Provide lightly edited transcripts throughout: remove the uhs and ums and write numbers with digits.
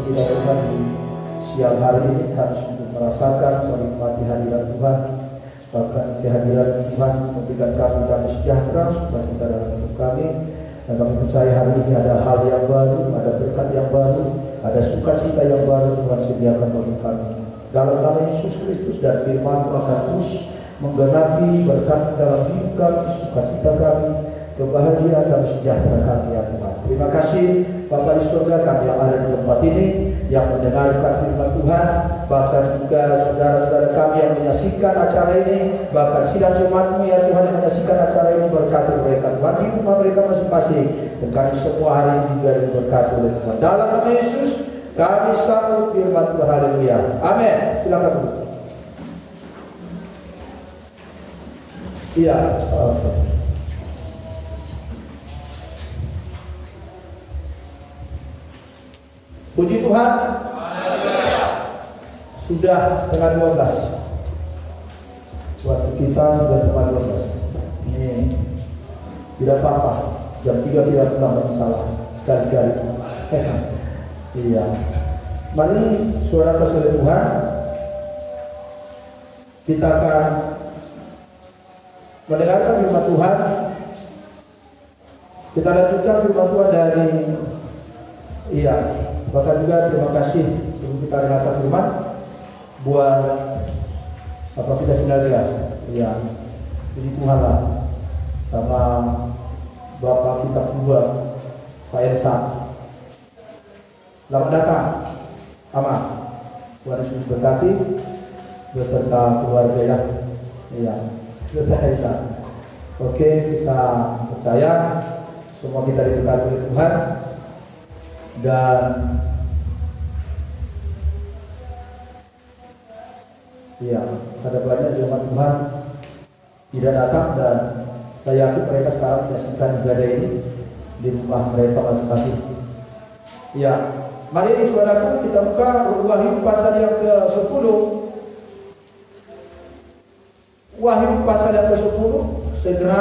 suci ya Tuhan, di siang hari ini kami sungguh merasakan menikmati hadirat Tuhan. Bahkan kehadiran Tuhan memberikan kami damai sejahtera, sukacita dalam hidup kami. Dan kami percaya hari ini ada hal yang baru, ada berkat yang baru, ada sukacita yang baru Tuhan sediakan bagi kami. Dalam nama Yesus Kristus, dan firman akan terus menggenapi berkat dalam hidup kami, sukacita kami, kebahagiaan dan sejahtera kami ya Tuhan. Terima kasih Bapa di surga, kami yang ada di tempat ini, yang mendengarkan firman Tuhan, bahkan juga saudara-saudara kami yang menyaksikan acara ini, bahkan sidang jemaat-Mu ya Tuhan yang menyaksikan acara ini, berkati mereka Tuhan di rumah mereka masing-masing, dan kami semua hari ini juga diberkati oleh Tuhan. Dalam nama Yesus kami sambut firman Tuhan, haleluya, amin. Silakan dulu. Iya, puji Tuhan. Sudah setengah 12. Waktu kita sudah setengah 12. Ini tidak apa-apa. Jam 3 tidak pernah masalah. Sekali-sekali. Iya. Mari saudara kasih Tuhan, kita akan mendengarkan firman Tuhan. Kita lanjutkan firman Tuhan dari bahkan juga terima kasih sebelum kita dengarkan firman buat apa kita sebenarnya puji Tuhan lah sama Bapak kita kedua Pak Elsa. Selamat datang Ama, Tuhan Yesus berkati beserta keluarga ya. Iya. Oke, kita percaya semua kita diberkati oleh Tuhan. Dan ada banyak jemaat Tuhan tidak datang, dan saya yakin mereka sekarang menyaksikan ibadah ini di rumah mereka masing-masing. Mari saudaraku kita buka Wahyu pasal yang ke-10. Wahyu pasal yang ke-10, segera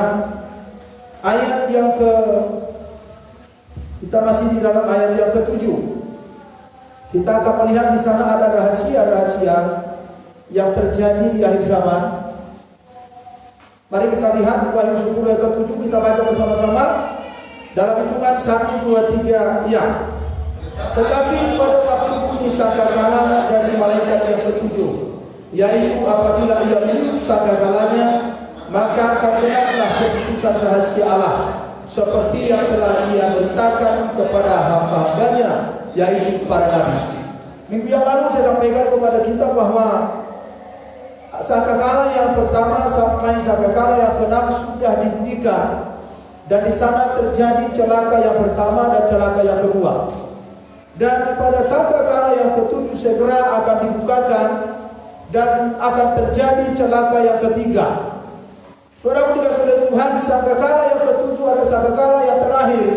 ayat yang kita masih di dalam ayat yang ke-7. Kita akan melihat di sana ada rahasia-rahasia yang terjadi di akhir zaman. Mari kita lihat Wahyu 10 ayat ke-7, kita baca bersama-sama dalam hitungan 1, 2, 3. Ya. Tetapi pada waktu bunyi sangkakala dari malaikat yang ke-7, yaitu apabila ia meniup sangkakalanya, maka akan benarlah keputusan rahasia Allah, seperti yang telah ia beritakan kepada hamba-hambanya, yaitu para nabi. Minggu yang lalu saya sampaikan kepada kita bahwa sangkakala yang pertama sampai sangkakala yang ke-6 sudah dibunyikan, dan di sana terjadi celaka yang pertama dan celaka yang kedua. Dan pada sangkakala yang ke-7 segera akan dibukakan dan akan terjadi celaka yang ketiga. Saudara dikasih oleh Tuhan, sangkakala yang ke-7 adalah sangkakala yang terakhir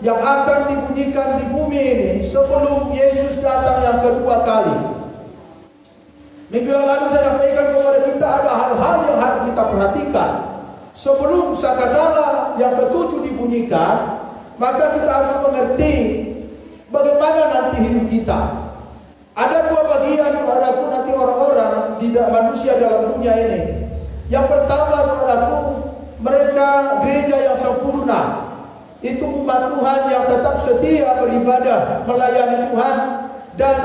yang akan dibunyikan di bumi ini sebelum Yesus datang yang kedua kali. Minggu yang lalu saya sampaikan kepada kita ada hal-hal yang harus kita perhatikan. Sebelum sangkakala yang ke-7 dibunyikan, maka kita harus mengerti bagaimana nanti hidup kita. Ada dua bagian saudaraku nanti orang-orang tidak manusia dalam dunia ini. Yang pertama saudaraku, mereka gereja yang sempurna. Itu umat Tuhan yang tetap setia beribadah, melayani Tuhan dan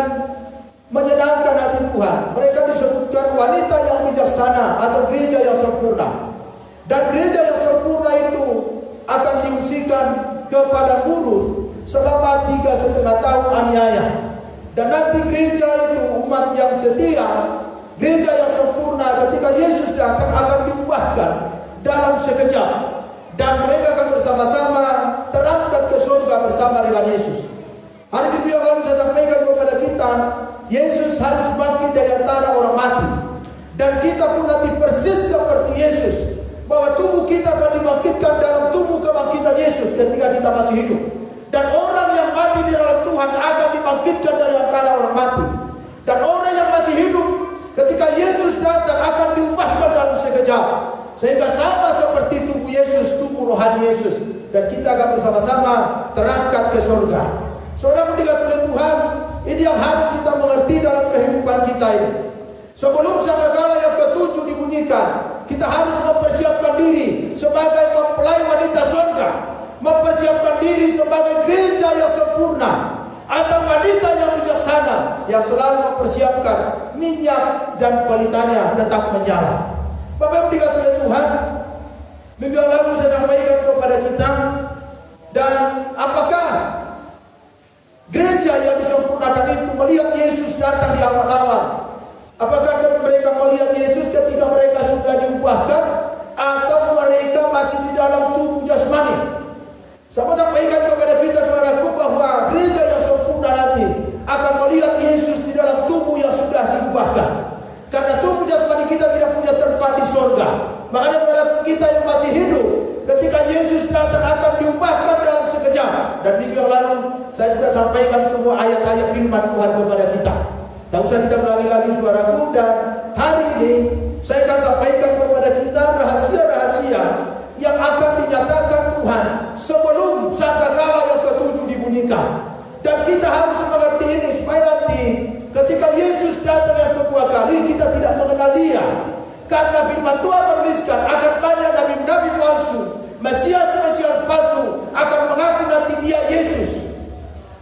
menyenangkan hati Tuhan. Mereka disebutkan wanita yang bijaksana atau gereja yang sempurna. Dan gereja yang sempurna itu akan diungsikan kepada guru selama 3,5 tahun aniaya. Dan nanti gereja itu umat yang setia, gereja yang sempurna ketika Yesus datang akan diubahkan dalam sekejap, dan mereka akan bersama-sama terangkat ke surga bersama dengan Yesus. Hari Minggu yang lalu saya sampaikan kepada kita, Yesus harus bangkit dari antara orang mati, dan kita pun nanti persis seperti Yesus, bahwa tubuh kita akan dibangkitkan dalam tubuh kebangkitan Yesus ketika kita masih hidup. Dan orang yang mati di dalam Tuhan akan dibangkitkan dari antara orang mati. Dan orang yang masih hidup ketika Yesus datang akan diubahkan dalam sekejap, sehingga sama seperti tubuh Yesus, tubuh rohani Yesus. Dan kita akan bersama-sama terangkat ke surga. Saudara dikasih oleh Tuhan, ini yang harus kita mengerti dalam kehidupan kita ini. Sebelum sangkakala yang ketujuh dibunyikan, kita harus mempersiapkan diri sebagai mempelai wanita surga, mempersiapkan diri sebagai gereja yang sempurna, atau wanita yang bijaksana yang selalu mempersiapkan minyak dan pelitanya tetap menyala. Bapak Ibu dikasih oleh Tuhan, minggu yang lalu saya sampaikan kepada kita, dan apakah gereja yang disempurnakan itu melihat Yesus datang di awal-awal? Apakah mereka melihat Yesus ketika mereka sudah diubahkan, atau mereka masih di dalam tubuh jasmani? Saya sampaikan kepada kita saudaraku bahwa gereja yang sempurna nanti akan melihat Yesus di dalam tubuh yang sudah diubahkan. Karena tubuh jasmani kita tidak punya tempat di surga. Makanya saudara kita yang masih hidup, ketika Yesus datang akan diubahkan dalam sekejap. Dan minggu yang lalu saya sudah sampaikan semua ayat-ayat firman Tuhan kepada kita. Tak usah kita ulangi lagi saudaraku. Dan hari ini saya akan sampaikan kepada kita rahasia-rahasia yang akan dinyatakan Tuhan sebelum sangkakala yang ketujuh dibunyikan. Dan kita harus mengerti ini supaya nanti ketika Yesus datang yang kedua kali kita tidak mengenal Dia. Karena firman Tuhan menuliskan akan banyak nabi-nabi palsu, Mesias-Mesias palsu akan mengaku nanti dia Yesus.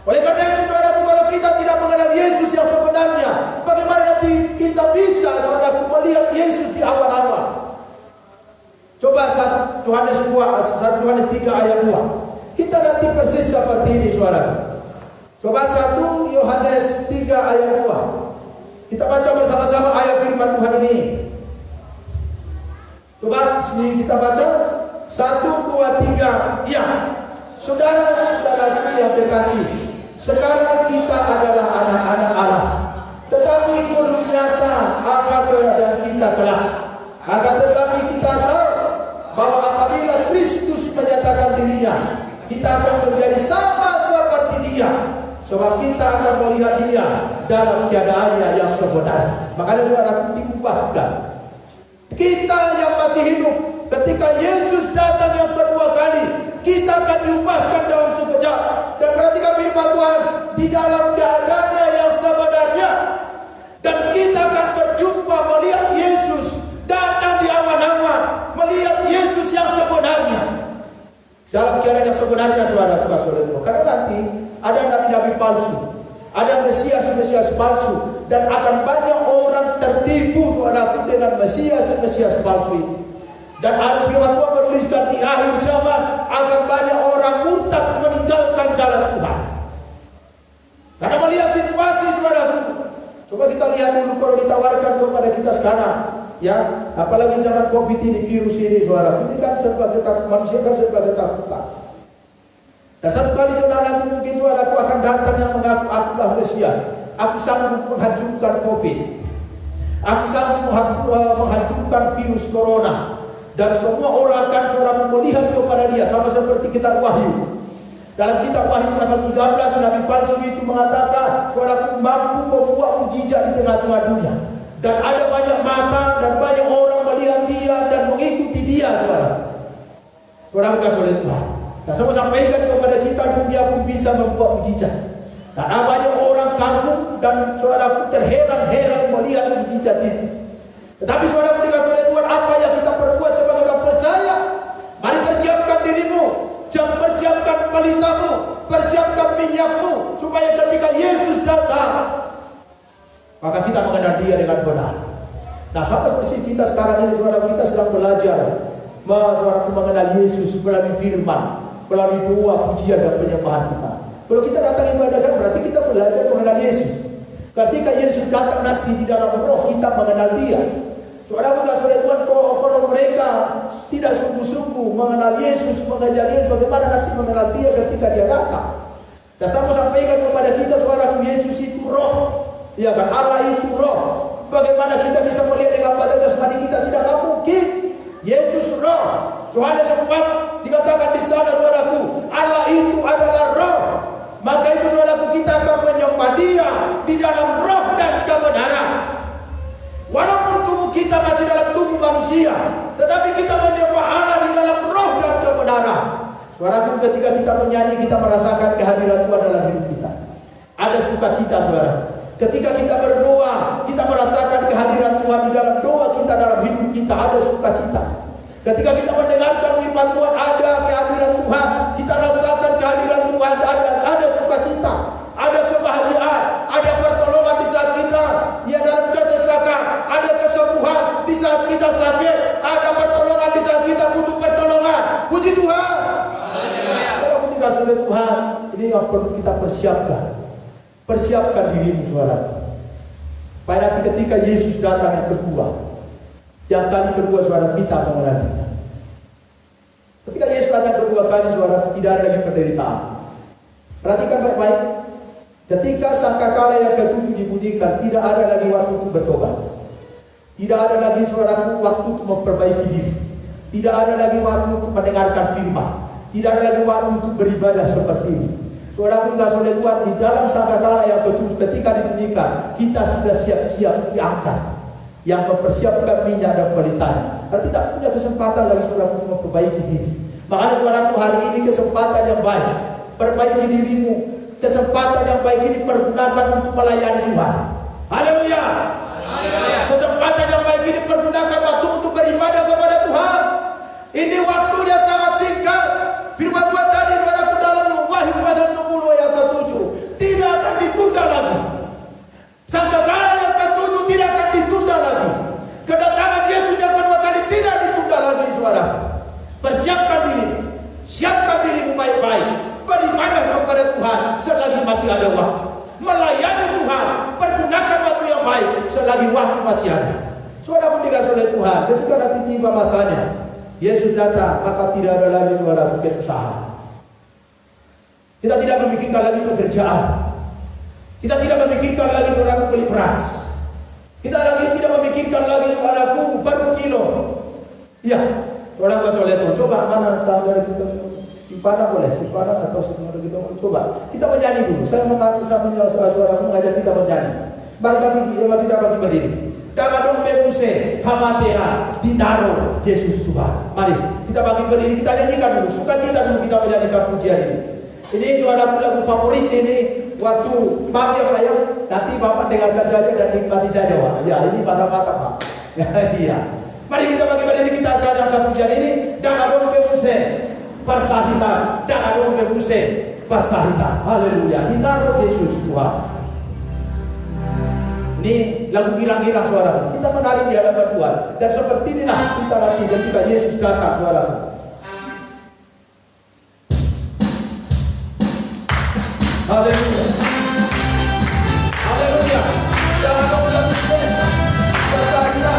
Oleh karena itu saudaraku, kalau kita tidak mengenal Yesus yang sebenarnya, bagaimana nanti kita bisa saudaraku melihat Yesus di awal-awal? Coba 1 Yohanes 3 ayat 2. Kita nanti persis seperti ini saudara. Coba 1 Yohanes 3 ayat 2. Kita baca bersama-sama ayat firman Tuhan ini. Coba sini kita baca 1, 2, 3. Ya. Saudara-saudaraku yang terkasih, sekarang kita adalah anak-anak Allah, tetapi belum nyata apa keadaan kita kelak. Akan tetapi kita tahu bahwa apabila Kristus menyatakan dirinya, kita akan menjadi sama seperti Dia, sebab kita akan melihat Dia dalam keadaannya yang sebenarnya. Makanya saudara diubahkan. Kita yang masih hidup, ketika Yesus datang yang kedua kali, kita akan diubahkan dalam sekejap. Dan perhatikan firman Tuhan, di dalam keadaannya yang sebenarnya. Dan kita akan berjumpa melihat Yesus datang di awan-awan, melihat Yesus yang sebenarnya. Dalam keadaan yang sebenarnya saudara-saudara. Karena nanti ada nabi-nabi palsu, ada Mesias-Mesias palsu, dan akan banyak orang tertipu saudara dengan Mesias-Mesias palsu itu. Dan firman Tuhan menuliskan di akhir zaman akan banyak orang murtad meninggalkan jalan Tuhan. Karena melihat situasi saudara. Coba kita lihat dulu kalau ditawarkan kepada kita sekarang, ya, apalagi zaman Covid ini, virus ini saudara. Ini kan serba ketakutan, manusia kan serba ketakutan. Dan satu kali nanti mungkin saudara aku akan datang yang mengaku akulah Mesias. Aku sanggup menghancurkan Covid. Aku sanggup menghancurkan virus Corona. Dan semua orang akan saudara melihat kepada Dia, sama seperti kitab Wahyu. Dalam kitab Wahyu pasal 13, nabi palsu itu mengatakan saudara mampu membuat mukjizat di tengah-tengah dunia. Dan ada banyak mata dan banyak orang melihat dia dan mengikuti dia saudara. Saudara kasih oleh Tuhan. Dan saya sampaikan kepada kita, dunia pun bisa membuat mukjizat. Dan ada banyak orang kagum dan saudara terheran-heran melihat mukjizat itu. Tetapi saudara dikasih oleh Tuhan, apa yang kita perbuat sebagai orang percaya? Mari persiapkan dirimu, persiapkan pelitamu, persiapkan minyakmu, supaya ketika Yesus datang, maka kita mengenal Dia dengan benar. Nah, sama persis kita sekarang ini saudara, kita sedang belajar saudara mengenal Yesus melalui firman, melalui doa, pujian dan penyembahan kita. Kalau kita datang ibadah kan berarti kita belajar mengenal Yesus. Ketika Yesus datang nanti di dalam roh kita mengenal Dia. Saudara kasih oleh Tuhan, kalau mereka tidak sungguh-sungguh mengenal Yesus, mengajar Yesus, bagaimana nanti mengenal Dia ketika Dia datang? Dan saya mau sampaikan kepada kita saudara, Yesus itu roh. Ya kan, Allah itu roh. Bagaimana kita bisa melihat dengan mata jasmani kita? Tidak mungkin. Yesus roh. Yohanes 4 dikatakan di sana saudaraku, Allah itu adalah roh. Maka itu saudaraku, kita akan menyembah Dia di dalam roh dan kebenaran. Walaupun tubuh kita masih dalam tubuh manusia, tetapi kita menyembah Allah di dalam roh dan kebenaran. Saudaraku, ketika kita menyanyi, kita merasakan kehadiran Tuhan dalam hidup kita. Ada sukacita, saudara. Ketika kita berdoa, kita merasakan kehadiran Tuhan di dalam doa kita, dalam hidup kita ada sukacita. Ketika kita mendengarkan firman Tuhan, ada kehadiran Tuhan, kita rasakan kehadiran Tuhan, ada sukacita, ada kebahagiaan, ada pertolongan di saat kita ya dalam kesesakan, ada kesembuhan di saat kita sakit, ada pertolongan di saat kita butuh pertolongan. Puji Tuhan. Kalau dikasih oleh Tuhan, ini yang perlu kita persiapkan. Persiapkan dirimu, saudara. Pada nanti ketika Yesus datang yang kedua, yang kali kedua, saudara, kita mengenalinya. Ketika Yesus datang kedua kali, saudara, tidak ada lagi penderitaan. Perhatikan baik-baik. Ketika sangkakala yang ketujuh dibunyikan, tidak ada lagi waktu untuk bertobat. Tidak ada lagi, saudara, waktu untuk memperbaiki diri. Tidak ada lagi waktu untuk mendengarkan firman. Tidak ada lagi waktu untuk beribadah seperti ini. Saudara pun kasih oleh Tuhan, di dalam sangkakala yang ketujuh ketika dibunyikan, kita sudah siap-siap diangkat. Yang mempersiapkan minyak dan pelitanya. Karena tidak punya kesempatan lagi, saudara, untuk memperbaiki diri. Makanya, saudaraku, hari ini kesempatan yang baik. Perbaiki dirimu. Kesempatan yang baik ini pergunakan untuk melayani Tuhan. Haleluya. Kesempatan yang baik ini pergunakan waktu untuk beribadah kepada Tuhan. Ini waktunya sangat singkat. Firman Tuhan tadi, saudaraku, dalam Wahyu pasal 10 ayat ke-7, tidak akan ditunda lagi. Sangkakala yang ke-7 tidak akan ditunda lagi. Kedatangan Yesus yang kedua kali tidak ditunda lagi, saudara. Persiapkan diri, siapkan dirimu baik-baik. Beribadah kepada Tuhan selagi masih ada waktu. Melayani Tuhan, pergunakan waktu yang baik selagi waktu masih ada. Saudara pun dikasih oleh Tuhan, ketika nanti tiba masanya, Yesus datang, maka tidak ada lagi, saudara, kesusahan. Kita tidak memikirkan lagi pekerjaan. Kita tidak memikirkan lagi, saudara, beli beras. Kita tidak memikirkan lagi, saudaraku, baru kilo. Ya, saudara kasih oleh Tuhan. Coba mana saudara kita? Simpanan boleh, simpanan atau semuanya kita coba. Kita menyanyi dulu. Saya mengaku sama saudara mengajak kita menyanyi. Mari kita bagi berdiri. Jangan dong bebuse, hamatera, dinaro, Yesus Tuhan. Mari kita bagi berdiri, kita nyanyikan dulu. Sukacita dulu kita menyanyikan pujian ini. Ini saudara lagu favorit ini. Waktu maaf ya Pak ya, nanti Bapak dengarkan saja dan nikmati saja Pak. Ya ini pasal mata Pak. Ya iya. Mari kita bagi berdiri, kita akan angkat pujian ini. Jangan dong bebuse. Persahita, jangan dong bebuse, persahita. Haleluya. Dinaro Yesus Tuhan. Ini lagu girang-girang, saudara. Kita menari di hadapan Tuhan. Dan seperti inilah kita nanti ketika Yesus datang, saudara. Haleluya. Haleluya. Jangan dong bebuse, persahita.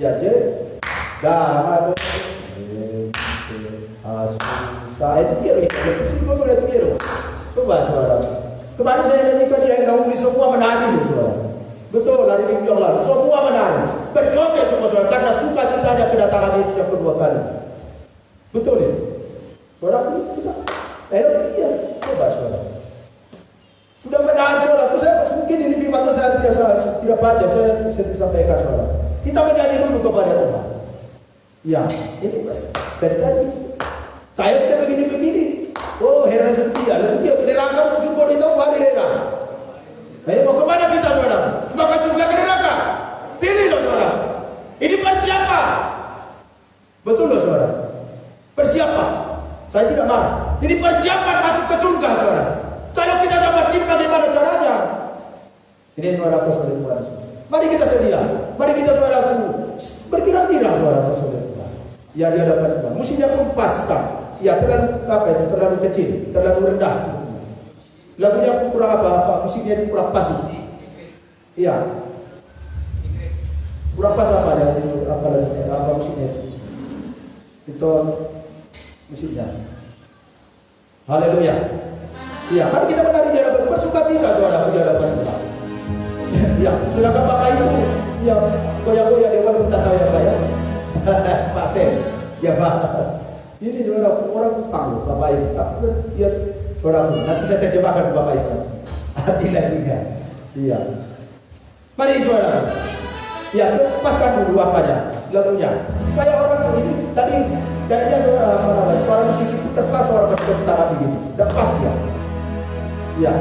jaje dah susah itu kira itu kira coba saudara. Kemarin saya nyanyikan yang Naomi semua menari saudara. Betul, hari Minggu yang lalu semua menari, berjoget semua saudara karena suka citanya kedatangan Yesus yang kedua kali. Betul ya, saudara kita. Iya, coba saudara. Sudah menari saudara. Saya mungkin ini firman itu saya tidak baca, saya sampaikan saudara. Kita menyanyi dulu kepada Tuhan. Ya, ini mas dari tadi. Saya sudah begini. Oh, heran setia. Lalu dia neraka itu syukur itu bukan neraka. Ayo mau kemana kita saudara? Maka surga ke neraka. Pilih loh saudara. Ini persiapan. Betul loh saudara. Persiapan. Saya tidak marah. Ini persiapan masuk ke surga saudara. Kalau kita sabar, ini bagaimana caranya? Ini saudara saudara Tuhan Yesus. Mari kita sedia. Mari kita saudara berkira-kira saudara saudara. Ya di hadapan Tuhan. Musiknya pun pas tak. Ya terlalu kecil, terlalu rendah. Lagunya kurang apa? Musiknya itu kurang pas. Iya. Kurang pas apa ya? Apa musiknya? Itu musiknya. Haleluya. Iya, mari kita menari di hadapan Tuhan, bersukacita saudara di hadapan Tuhan. Ya, saudara Bapak Ibu, ya goyah-goyah dewan minta tahu ya Pak ya. Pak Sen, ya Pak. Ini orang panggung Bapak Ibu. Ya, saudara, nanti saya terjemahkan Bapak Ibu. Artinya juga. Iya. Mari saudara. Ya, lepaskan dulu apanya, lagunya. Kayak orang ini tadi kayaknya suara musik itu terpas orang bertepuk tangan begini. Tidak pas dia. Ya.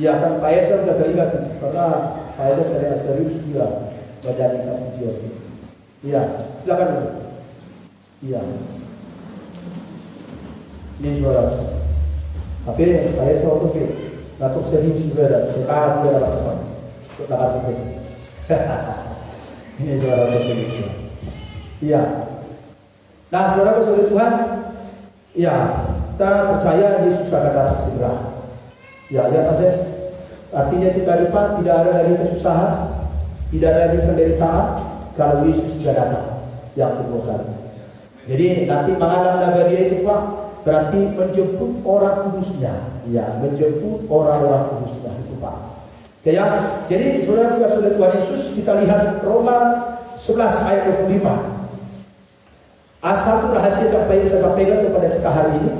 Iya kan Pak Esa sudah teringat karena saya serius dia menyanyikan pujian. Iya, silakan dulu. Iya. Ini suara. Tapi Pak Esa oke. Atau serius juga dan sekarang juga dapat teman. Dapat juga. Ini saudara saudara. Iya. Nah, saudara saudara Tuhan, ya kita percaya Yesus akan datang segera. Ya, ya pastor. Artinya di depan tidak ada lagi kesusahan, tidak ada lagi penderitaan kalau Yesus sudah datang yang kedua kali. Jadi nanti mengalami bahagia itu Pak, berarti menjemput orang kudusnya. Ya, menjemput orang-orang kudusnya itu Pak. Oke ya. Jadi saudara juga saudara Tuhan Yesus, kita lihat Roma 11 ayat 25. Satu rahasia saya sampaikan kepada kita hari ini.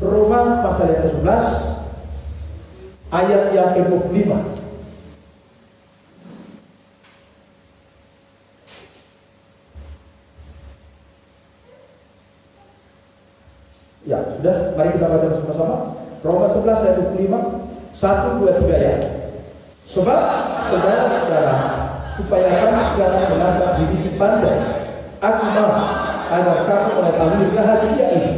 Roma pasal yang ke-11 ayat yang ke-25. Ya, sudah. Mari kita baca bersama-sama. Roma 11 ayat 25. 1, 2, 3 ya. Sebab saudara-saudara, supaya kamu jangan menganggap diri pandai, aku mau agar kamu mengetahui rahasia ini.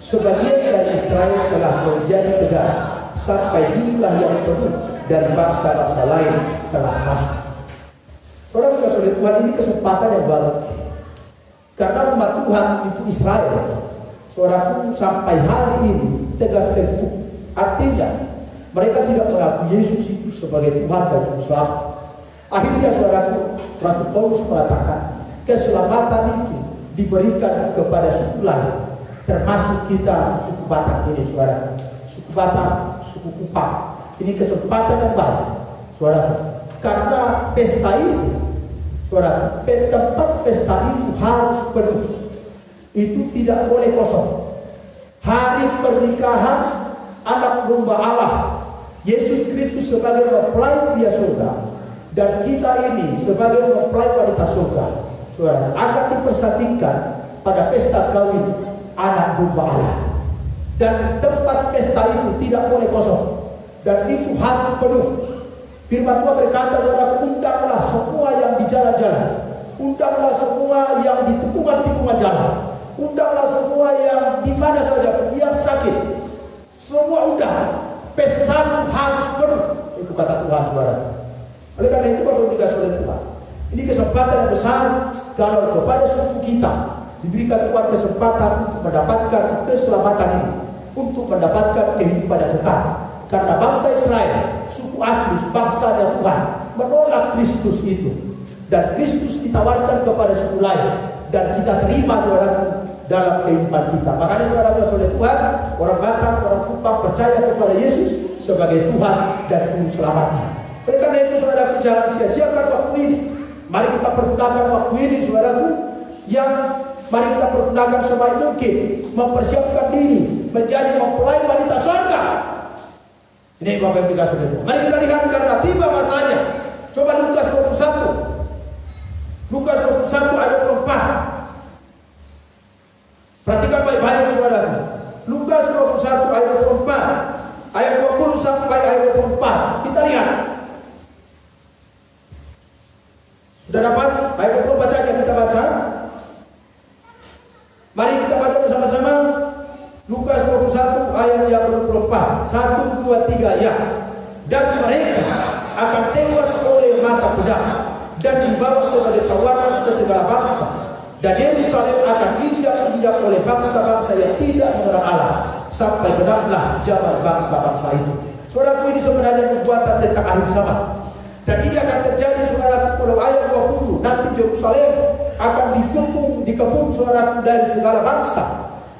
Sebagian dari Israel telah menjadi tegak, sampai jumlah yang penuh dari bangsa-bangsa lain telah masuk. Saudara-saudara Tuhan, ini kesempatan yang bagus. Karena umat Tuhan itu Israel, saudaraku, sampai hari ini tegak teguh. Artinya mereka tidak mengakui Yesus itu sebagai Tuhan dan Juru Selamat. Akhirnya saudaraku, Rasul Paulus mengatakan keselamatan itu diberikan kepada suku lain, termasuk kita suku Batak ini, saudara. Suku Batak, suku Kupang. Ini kesempatan yang baik, saudara. Karena pesta itu, saudara, tempat pesta itu harus penuh. Itu tidak boleh kosong. Hari pernikahan anak domba Allah, Yesus Kristus sebagai mempelai pria surga, dan kita ini sebagai mempelai wanita surga, saudara, akan dipersandingkan pada pesta kawin anak domba Allah. Dan tempat pesta itu tidak boleh kosong, dan itu harus penuh. Firman Tuhan berkata, saudara, undanglah semua yang di jalan-jalan, undanglah semua yang di tikungan-tikungan jalan, undanglah semua yang di mana saja yang sakit, semua undang. Pesta harus penuh. Itu kata Tuhan, saudara. Oleh karena itu Bapak juga saudara Tuhan, ini kesempatan yang besar kalau kepada suku kita diberikan Tuhan kesempatan untuk mendapatkan keselamatan ini, untuk mendapatkan kehidupan yang kekal. Karena bangsa Israel, suku asli, bangsa dan Tuhan, menolak Kristus itu, dan Kristus ditawarkan kepada suku lain, dan kita terima, saudara, dalam kehidupan kita. Makanya saudara Tuhan, orang Batak, orang Kupang percaya kepada Yesus sebagai Tuhan dan Juru Selamatnya. Oleh karena itu saudara, jangan sia-siakan waktu ini. Mari kita pergunakan waktu ini, saudaraku, yang mari kita pergunakan sebaik mungkin, mempersiapkan diri menjadi mempelai wanita surga. Ini Bapak Ibu kita saudara. Mari kita lihat karena tiba masanya. Coba Lukas 21. Lukas 21 ayat 24. Perhatikan baik-baik saudara. Lukas 21 ayat 24, ayat 20 sampai ayat 24. Kita lihat. Sudah dapat? Ayat 24 saja kita baca. Mari kita baca bersama-sama. Lukas 21 ayat yang 24. 1, 2, 3 ya. Dan mereka akan tewas oleh mata pedang dan dibawa sebagai tawanan ke segala bangsa. Dan Yerusalem akan injak-injak oleh bangsa-bangsa yang tidak mengenal Allah, sampai genaplah zaman bangsa-bangsa itu. Saudaraku, ini sebenarnya nubuatan tentang akhir zaman. Dan ini akan terjadi, saudaraku, pada ayat 20. Nanti Yerusalem akan dikepung saudaraku dari segala bangsa.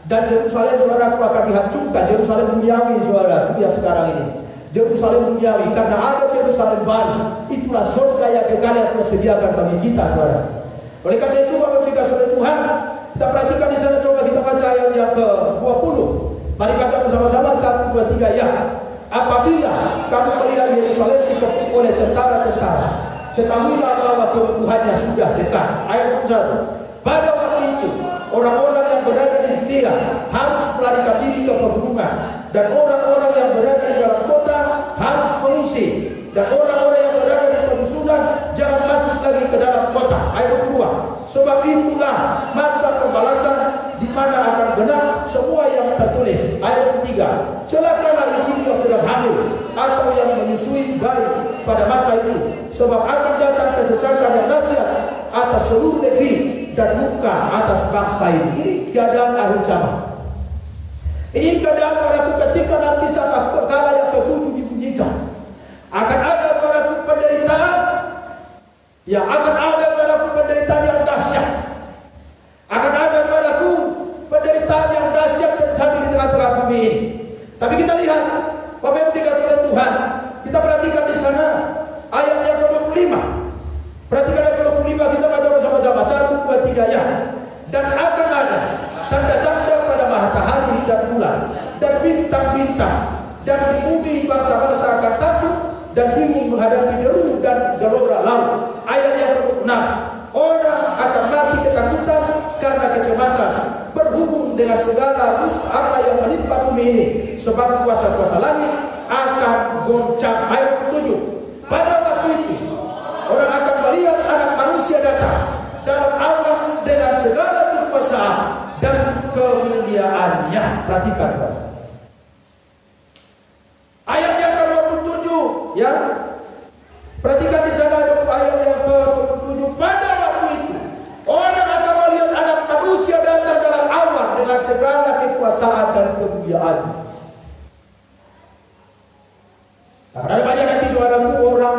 Dan Yerusalem, saudaraku, akan dihancurkan. Yerusalem duniawi, saudaraku, yang sekarang ini. Yerusalem duniawi, karena ada Yerusalem baru. Itulah surga yang kekal yang tersediakan bagi kita, saudara. Oleh karena itu, Bapak Ibu saudara Tuhan, kita perhatikan di sana, coba kita baca ayat yang ke-20. Mari baca bersama-sama, 1, 2, 3 ya. Apabila kamu melihat Yerusalem dikepung oleh tentara-tentara, ketahuilah bahwa kebutuhannya sudah dekat. Ayat 21. Pada waktu itu, orang-orang yang berada di Judea harus melarikan diri ke pegunungan, dan orang-orang yang berada di dalam kota harus mengungsi, dan orang-orang yang berada di pedusunan jangan masuk lagi ke dalam kota. Ayat 22. Sebab itulah masa pembalasan di mana akan genap semua yang tertulis. Ayat 3. Celakalah ibu yang sedang hamil atau yang menyusui bayi pada masa itu, sebab akan datang kesesakan yang dahsyat atas seluruh negeri dan muka atas bangsa ini. Ini keadaan akhir zaman. Ini keadaan saudaraku ketika nanti saat kala yang ketujuh dibunyikan, akan ada saudaraku penderitaan, yang akan ada saudaraku penderitaan yang dahsyat, akan ada saudaraku penderitaan yang dahsyat terjadi di tengah-tengah bumi ini. Tapi kita lihat, Bapak Ibu dikasih oleh Tuhan, kita perhatikan di sana ayat yang ke-25. Perhatikan ayat ke-25, kita baca bersama-sama. 1, 2, 3 ya. Dan akan ada tanda-tanda pada matahari dan bulan dan bintang-bintang, dan di bumi bangsa-bangsa akan takut dan bingung menghadapi deru dan gelora laut. Ayat yang ke-26, orang akan mati ketakutan karena kecemasan berhubung dengan segala apa yang menimpa bumi ini, sebab kuasa-kuasa langit akan goncang. Ayat 7, pada waktu itu orang akan melihat Anak Manusia datang dalam awan dengan segala kekuasaan dan kemuliaannya. Perhatikan saudara. Ayat yang ke-27 ya. Perhatikan di sana ada ayat yang ke-27. Pada waktu itu orang akan melihat Anak Manusia datang dalam awan dengan segala kekuasaan dan kemuliaannya. Karena ada banyak nanti saudaraku orang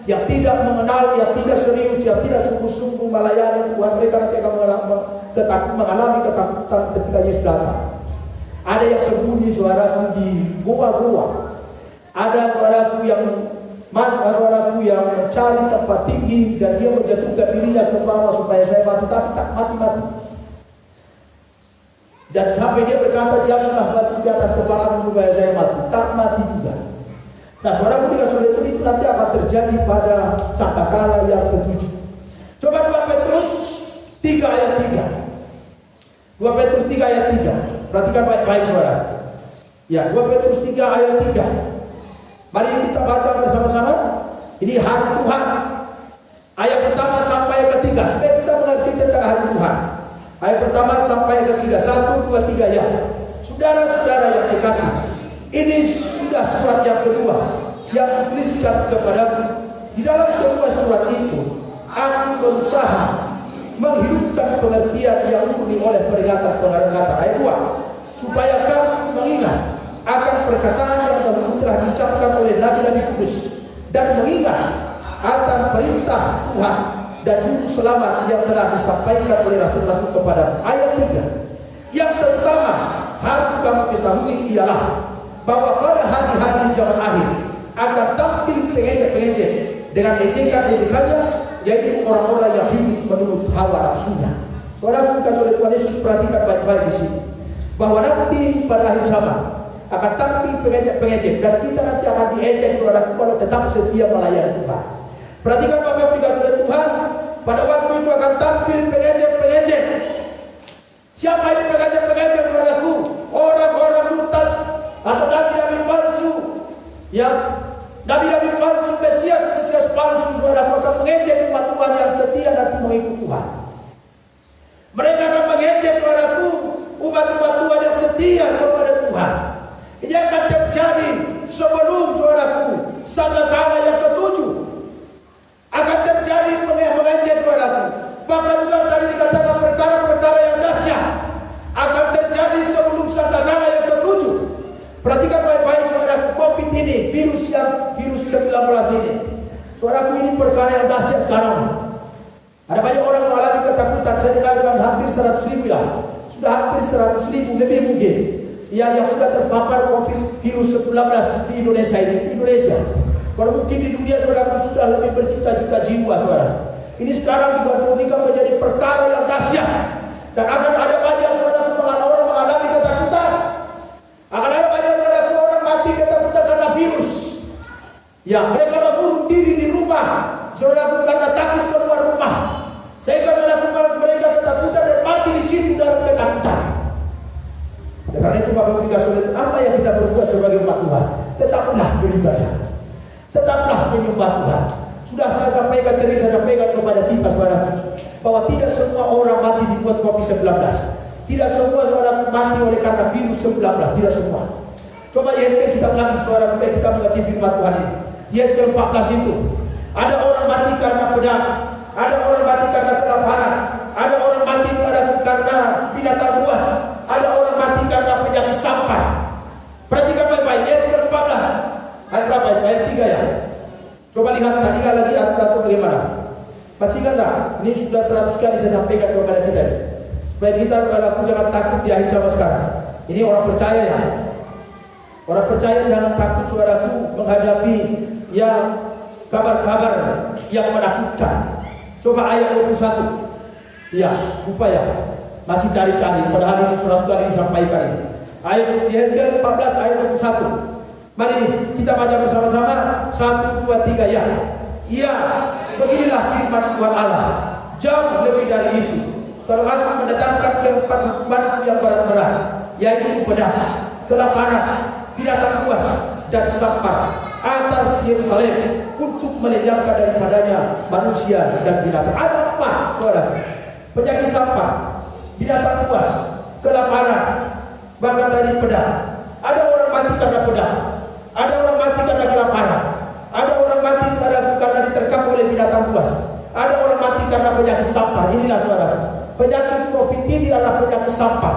yang tidak mengenal, yang tidak serius, yang tidak sungguh-sungguh melayani Tuhan, mereka nanti akan mengalami ketakutan ketika Yesus datang. Ada yang sembunyi saudaraku di gua-gua. Ada saudaraku yang mencari tempat tinggi dan dia menjatuhkan dirinya ke bawah supaya saya mati, tapi tak mati-mati. Dan sampai dia berkata, janganlah batu di atas kepalamu supaya saya mati, tak mati juga. Nah saudaraku dikasih oleh Tuhan, itu nanti akan terjadi pada sangkakala yang ke-7. Coba 2 Petrus 3 ayat 3. 2 Petrus 3 ayat 3. Perhatikan baik-baik saudara. Ya, 2 Petrus 3 ayat 3. Mari kita baca bersama-sama. Ini hari Tuhan. Ayat pertama sampai ketiga, supaya kita mengerti tentang hari Tuhan. Ayat pertama sampai ketiga. 1, 2, 3 ya. Saudara-saudara yang dikasih, ini sudah surat yang kedua yang dituliskan kepadamu. Di dalam kedua surat itu, aku berusaha menghidupkan pengertian yang murni oleh peringatan-peringatan. Ayat 2, supaya kamu mengingat akan perkataan yang dahulu telah diucapkan oleh nabi-nabi kudus, dan mengingat akan perintah Tuhan dan juru selamat yang telah disampaikan oleh rasul-rasul kepadamu. Ayat 3, yang terutama harus kamu ketahui ialah bahwa pada hari-hari zaman akhir akan tampil pengejek-pengejek dengan ejekan-ejekannya, yaitu orang-orang yang hidup menurut hawa nafsunya. Saudara kasih oleh Tuhan Yesus, perhatikan baik-baik di sini, bahwa nanti pada akhir zaman akan tampil pengejek-pengejek, dan kita nanti akan diejek saudara kalau tetap setia melayani Tuhan. Perhatikan Bapak Ibu dikasih oleh Tuhan, pada waktu itu akan tampil pengejek-pengejek. Siapa ini pengejek-pengejek saudaraku? Orang-orang murtad atau nabi-nabi palsu, ya, nabi-nabi palsu, Mesias palsu saudara, akan mengejek umat Tuhan yang setia nanti mengikut Tuhan. Mereka akan mengejek saudaraku umat-umat Tuhan yang setia kepada Tuhan. Ini akan terjadi sebelum saudaraku sangkakala yang ke-7. Akan terjadi mengejek saudaraku. Bahkan juga tadi dikatakan perkara-perkara yang dahsyat akan terjadi sebelum sangkakala yang ke-7. Perhatikan baik-baik saudaraku, COVID ini, virus 19 ini. Saudaraku, ini perkara yang dahsyat sekarang. Ada banyak orang mengalami ketakutan. Saya dengarkan hampir 100.000 ya. Sudah hampir 100.000 lebih mungkin yang sudah terpapar COVID virus 19 di Indonesia ini. Di Indonesia. Kalau mungkin di dunia saudaraku sudah lebih berjuta-juta jiwa saudara. Ini sekarang digantungkan menjadi perkara yang dahsyat. Dan akan ada banyak saudaraku orang mengalami ketakutan. Akan ada banyak saudaraku orang mati ketakutan karena virus. Ya, mereka mengurung diri di rumah saudaraku karena takut keluar rumah. Sehingga saudaraku mereka ketakutan dan mati di situ dalam ketakutan. Dan karena itu Bapak Ibu dikasih oleh Tuhan, apa yang kita berbuat sebagai umat Tuhan? Tetaplah beribadah, tetaplah menyembah Tuhan. Sudah saya sampaikan, sering saya sampaikan kepada kita saudara, bahwa tidak semua orang mati dibuat COVID-19. Tidak semua orang mati oleh karena virus 19, tidak semua. Coba Yeskel kita ulangi suara supaya kita mengerti firman Tuhan ini. Yeskel 14 itu. Ada orang mati karena pedang, ada orang mati karena kelaparan, ada orang mati karena binatang buas, ada orang mati karena penyakit sampar. Perhatikan baik-baik, Yeskel 14 ayat berapa? Ayat 3 ya. Coba lihat tadi lagi atau bagaimana? Masih ingat tak? Ini sudah 100 kali saya sampaikan kepada kita ini. Supaya kita jangan takut di akhir zaman sekarang. Ini orang percaya ya. Orang percaya jangan takut saudaraku menghadapi yang kabar-kabar yang menakutkan. Coba ayat 21. Ya, lupa ya. Masih cari-cari. Padahal ini saudara-saudara disampaikan ini. Ayat 14 ayat 21. Mari kita baca bersama-sama. 1, 2, 3 ya. Ya, beginilah firman Tuhan Allah. Jauh lebih dari itu. Kalau aku mendatangkan keempat hukuman yang berat-berat, yaitu pedang, kelaparan, binatang buas, dan sampar atas Yerusalem untuk melejamkan daripadanya manusia dan binatang. Ada apa, saudara? Penyakit sampar, binatang buas, kelaparan, bahkan dari pedang. Ada orang mati karena pedang, ada orang mati karena kelaparan, ada orang mati karena diterkam oleh binatang buas, ada orang mati karena penyakit sampar. Inilah saudara, penyakit COVID ini adalah penyakit sampar.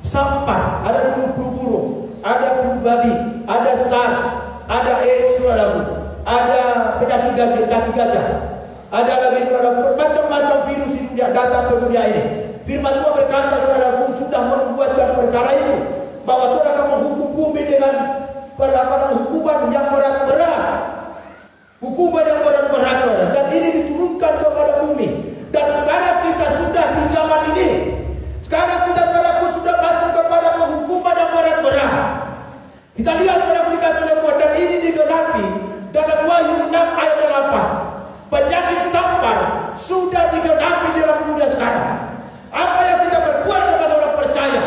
Sampar, ada dulu flu burung, ada flu babi, ada SARS, ada AIDS saudaraku, ada penyakit gajah, kaki gajah, ada lagi saudaraku macam-macam virus yang datang ke dunia ini. Firman Tuhan berkata saudaraku sudah membuatkan perkara itu, bahwa Tuhan akan menghukum bumi dengan hukuman yang berat-berat, hukuman yang berat-berat, dan ini diturunkan kepada bumi. Dan sekarang kita sudah di zaman ini. Sekarang kita saudaraku sudah masuk kepada hukuman yang berat-berat. Kita lihat saudaraku dikasih oleh Tuhan, dan ini digenapi dalam Wahyu 6 ayat 8. Penyakit sampar sudah digenapi dalam dunia sekarang. Apa yang kita berbuat sebagai orang percaya,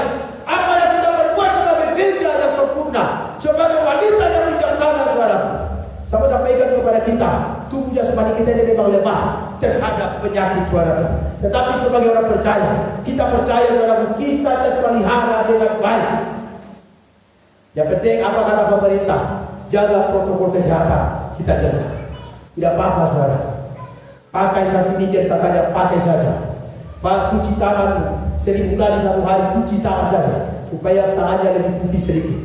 apa yang kita berbuat sebagai gereja yang sempurna, sebagai wanita yang bijaksana saudaraku, saya sampaikan kepada kita, tubuh jasmani kita ini memang lemah terhadap penyakit saudaraku. Tetapi sebagai orang percaya, kita percaya saudaraku, kita terpelihara dengan baik. Yang penting apa kata pemerintah? Jaga protokol kesehatan, kita jaga. Tidak apa-apa saudara. Pakai sanitizer katanya, pakai saja. Cuci tangan 1000 kali satu hari, cuci tangan saja supaya tangannya lebih putih sedikit.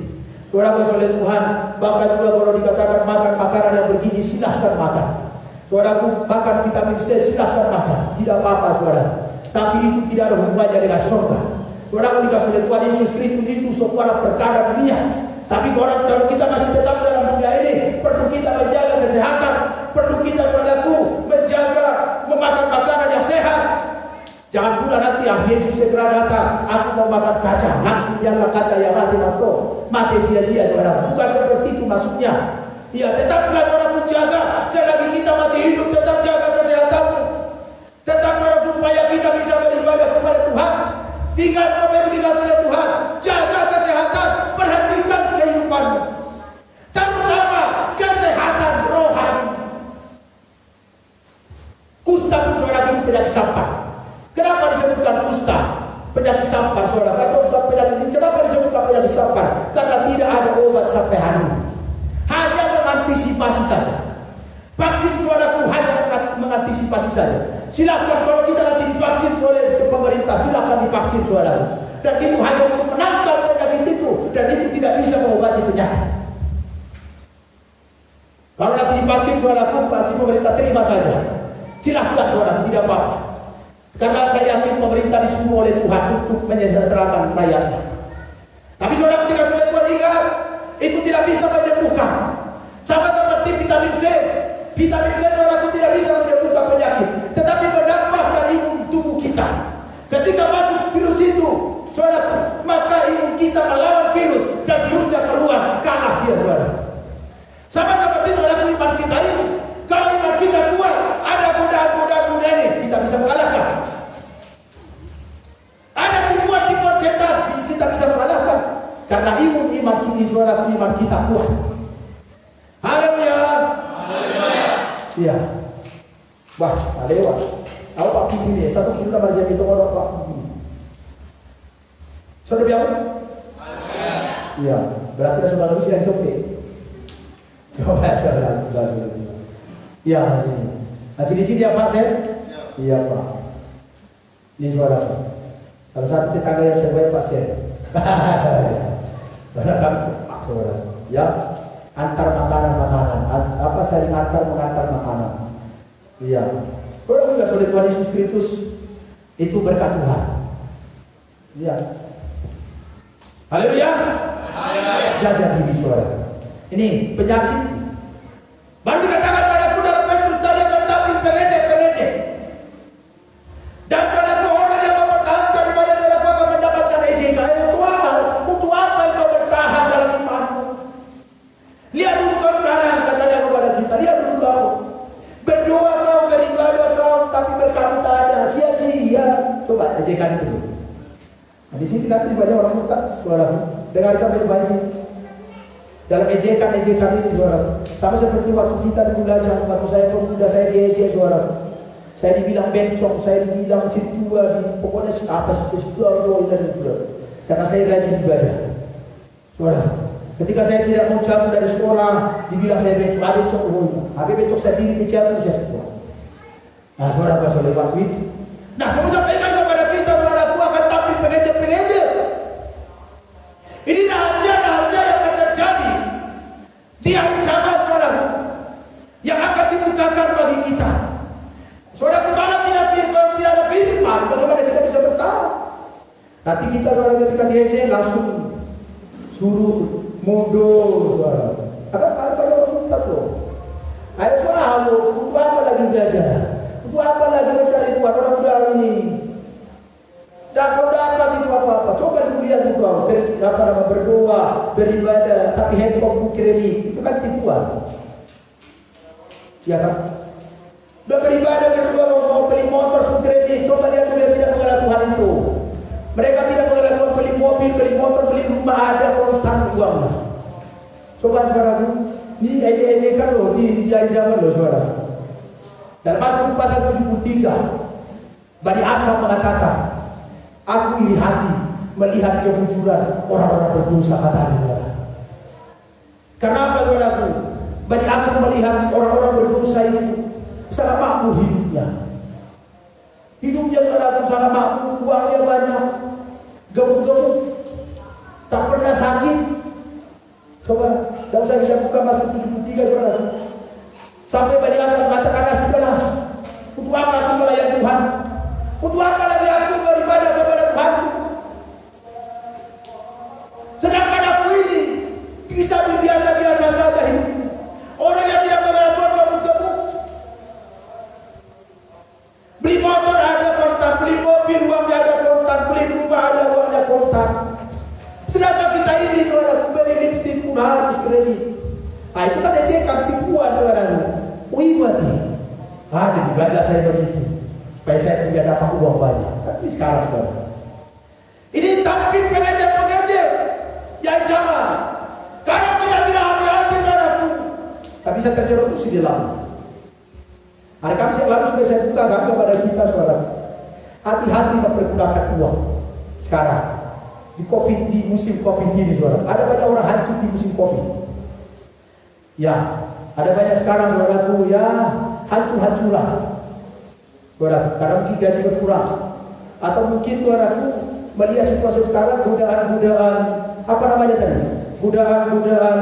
Saudara oleh Tuhan, bahkan juga kalau dikatakan makan makanan yang bergizi, silahkan makan. Saudaraku, makan vitamin C silahkan makan, tidak apa-apa saudara. Tapi itu tidak ada hubungannya dengan surga. Saudaraku dikasih oleh Tuhan Yesus Kristus itu sebuah perkara dunia. Tapi kalau kita masih tetap dalam dunia ini, perlu kita menjaga kesehatan, perlu kita saudaraku menjaga memakan makanan yang sehat. Jangan pula nanti Yesus segera datang, aku mau makan kaca, langsung biarlah kaca yang mati sia-sia saudara. Bukan seperti itu maksudnya. Ya, tetaplah saudara jaga selagi kita masih hidup, tetap jaga kesehatanmu. Tetap saudara supaya kita bisa beribadah kepada Tuhan. Tinggal pemilikan oleh Tuhan, jaga kesehatan, perhatikan kehidupanmu. Terutama kesehatan rohani. Kusta pun saudara itu penyakit sampar. Kenapa disebutkan kusta? Penyakit sampar saudara, atau bukan penyakit ini? Kenapa disebutkan penyakit sampar? Karena tidak ada obat sampai hari ini. Hanya mengantisipasi saja. Vaksin saudaraku hanya mengantisipasi saja. Silakan kalau kita nanti divaksin oleh pemerintah, silakan divaksin saudara. Dan itu hanya untuk menangkal penyakit itu, dan itu tidak bisa mengobati penyakit. Kalau nanti divaksin saudaraku, pasti pemerintah terima saja. Silakan saudara, tidak apa-apa. Karena saya yakin pemerintah disuruh oleh Tuhan untuk menyejahterakan rakyatnya. Tapi saudara ketika sudah Tuhan ingat, itu tidak bisa menyembuhkan. Sama seperti vitamin C. Vitamin C saudara tidak bisa menyembuhkan penyakit, tetapi menambahkan imun tubuh kita. Ketika masuk virus itu, saudara, maka imun kita melawan virus dan virusnya keluar, kalah dia saudara. Sama seperti saudara iman kita ini. Kalau iman kita kuat, ada godaan-godaan dunia ini, kita bisa mengalahkan. Ada tipuan-tipuan setan, kita bisa mengalahkan. Karena iman kini saudara, iman kita kuat. Haleluya. Haleluya. Iya. Wah, haleluya. Kalau Pak Pipi ini, satu kita berjaya itu orang Pak Pipi. Sudah biar? Iya. Berarti saudara lu sedang copet. Coba saudara. Iya masih di sini ya Pak Sen? Iya Pak. Ini suara salah satu tetangga yang terbaik Pak Sen. Karena kami Pak saudara. Ya antar makanan. Apa saling mengantar makanan. Iya. Saudara juga saudara Tuhan Yesus Kristus itu berkat Tuhan. Iya. Haleluya. Jaga diri saudara. Ini penyakit. Baru dikatakan padaku dalam Petrus tadi akan tapi pengejek. Dan saudaraku orang yang mempertahankan ibadah saudaraku akan mendapatkan ejekan. Tuhan, untuk apa engkau bertahan dalam imanmu? Lihat dulu kau sekarang, katanya kepada kita. Lihat dulu kau. Berdoa kau, beribadah kau, tapi berkat tak ada. Sia-sia. Coba ejekan itu dulu. Nah, di sini nanti banyak orang murtad, saudaraku. Dengarkan baik-baik. Dalam ejekan itu saudara, sama seperti waktu kita di belajar, waktu saya pemuda saya diejek saudara, saya dibilang bencong, saya dibilang citua, pokoknya apa situ karena saya rajin ibadah, saudara. Ketika saya tidak mau cabut dari sekolah, dibilang saya bencong, habis bencong saya diri bicara saya sekolah. Nah saudara pas oleh waktu itu, nah saya sampaikan kepada kita saudara, aku akan tampil pengejek. Ini rahasia yang akan terjadi di akhir zaman saudara, yang akan dibukakan bagi kita. Saudara, kalau tidak ada firman, bagaimana kita bisa bertahan? Nanti kita saudara ketika diejek langsung suruh mundur saudara. Akan ada orang murtad loh. Ayo untuk apa lagi belajar? Untuk apa lagi mencari Tuhan orang muda ini? Dan kau dapat itu apa-apa. Coba dulu lihat itu berdoa, beribadah, tapi handphone kredit itu kan tipuan. Ya kan? Udah beribadah, berdoa, mau beli motor pun kredit. Coba lihat dulu yang tidak mengenal Tuhan itu. Mereka tidak mengenal Tuhan, beli mobil, beli motor, beli rumah, ada kontan uang lah. Coba saudara, ini ejek-ejekan loh, ini jari zaman loh saudara. Dalam pasal 73, Bani Asaf mengatakan, aku iri hati melihat kemunculan orang-orang berdosa, kata saudara. Kenapa saudaraku? Bani Asaf melihat orang-orang berdosa itu sangat makmur hidupnya. Hidupnya saudaraku sangat makmur, uangnya banyak, gemuk-gemuk, tak pernah sakit. Coba, tidak usah kita buka pasal 73 saudara. Sampai Bani Asaf mengatakan, sudahlah, untuk apa aku melayani Tuhan? Untuk apa lagi aku beribadah kepada Tuhan? Sedangkan aku ini bisa biasa-biasa saja hidup. Orang yang tidak mengenal Tuhan gemuk-gemuk. Beli motor ada kontan, beli mobil uangnya ada kontan, beli rumah ada uangnya kontan. Sedangkan kita ini saudara, beli lipstick pun harus kredit. Nah itu kan ejekan, tipuan saudara. Wih berarti ada di belanda saya begitu. Supaya saya punya dapat uang banyak. Tapi sekarang saudara, ini tampil pengejek yang zaman. Karena kita tidak hati-hati saudaraku, tak bisa terjerumus di dalam. Hari Kamis yang lalu sudah saya buka kepada kita saudara. Hati-hati mempergunakan uang sekarang di musim COVID ini saudara. Ada banyak orang hancur di musim COVID. Ya, ada banyak sekarang saudaraku ya hancur-hancuran. Saudara, karena mungkin gaji berkurang, atau mungkin saudaraku melihat situasi sekarang godaan-godaan apa namanya tadi? Godaan-godaan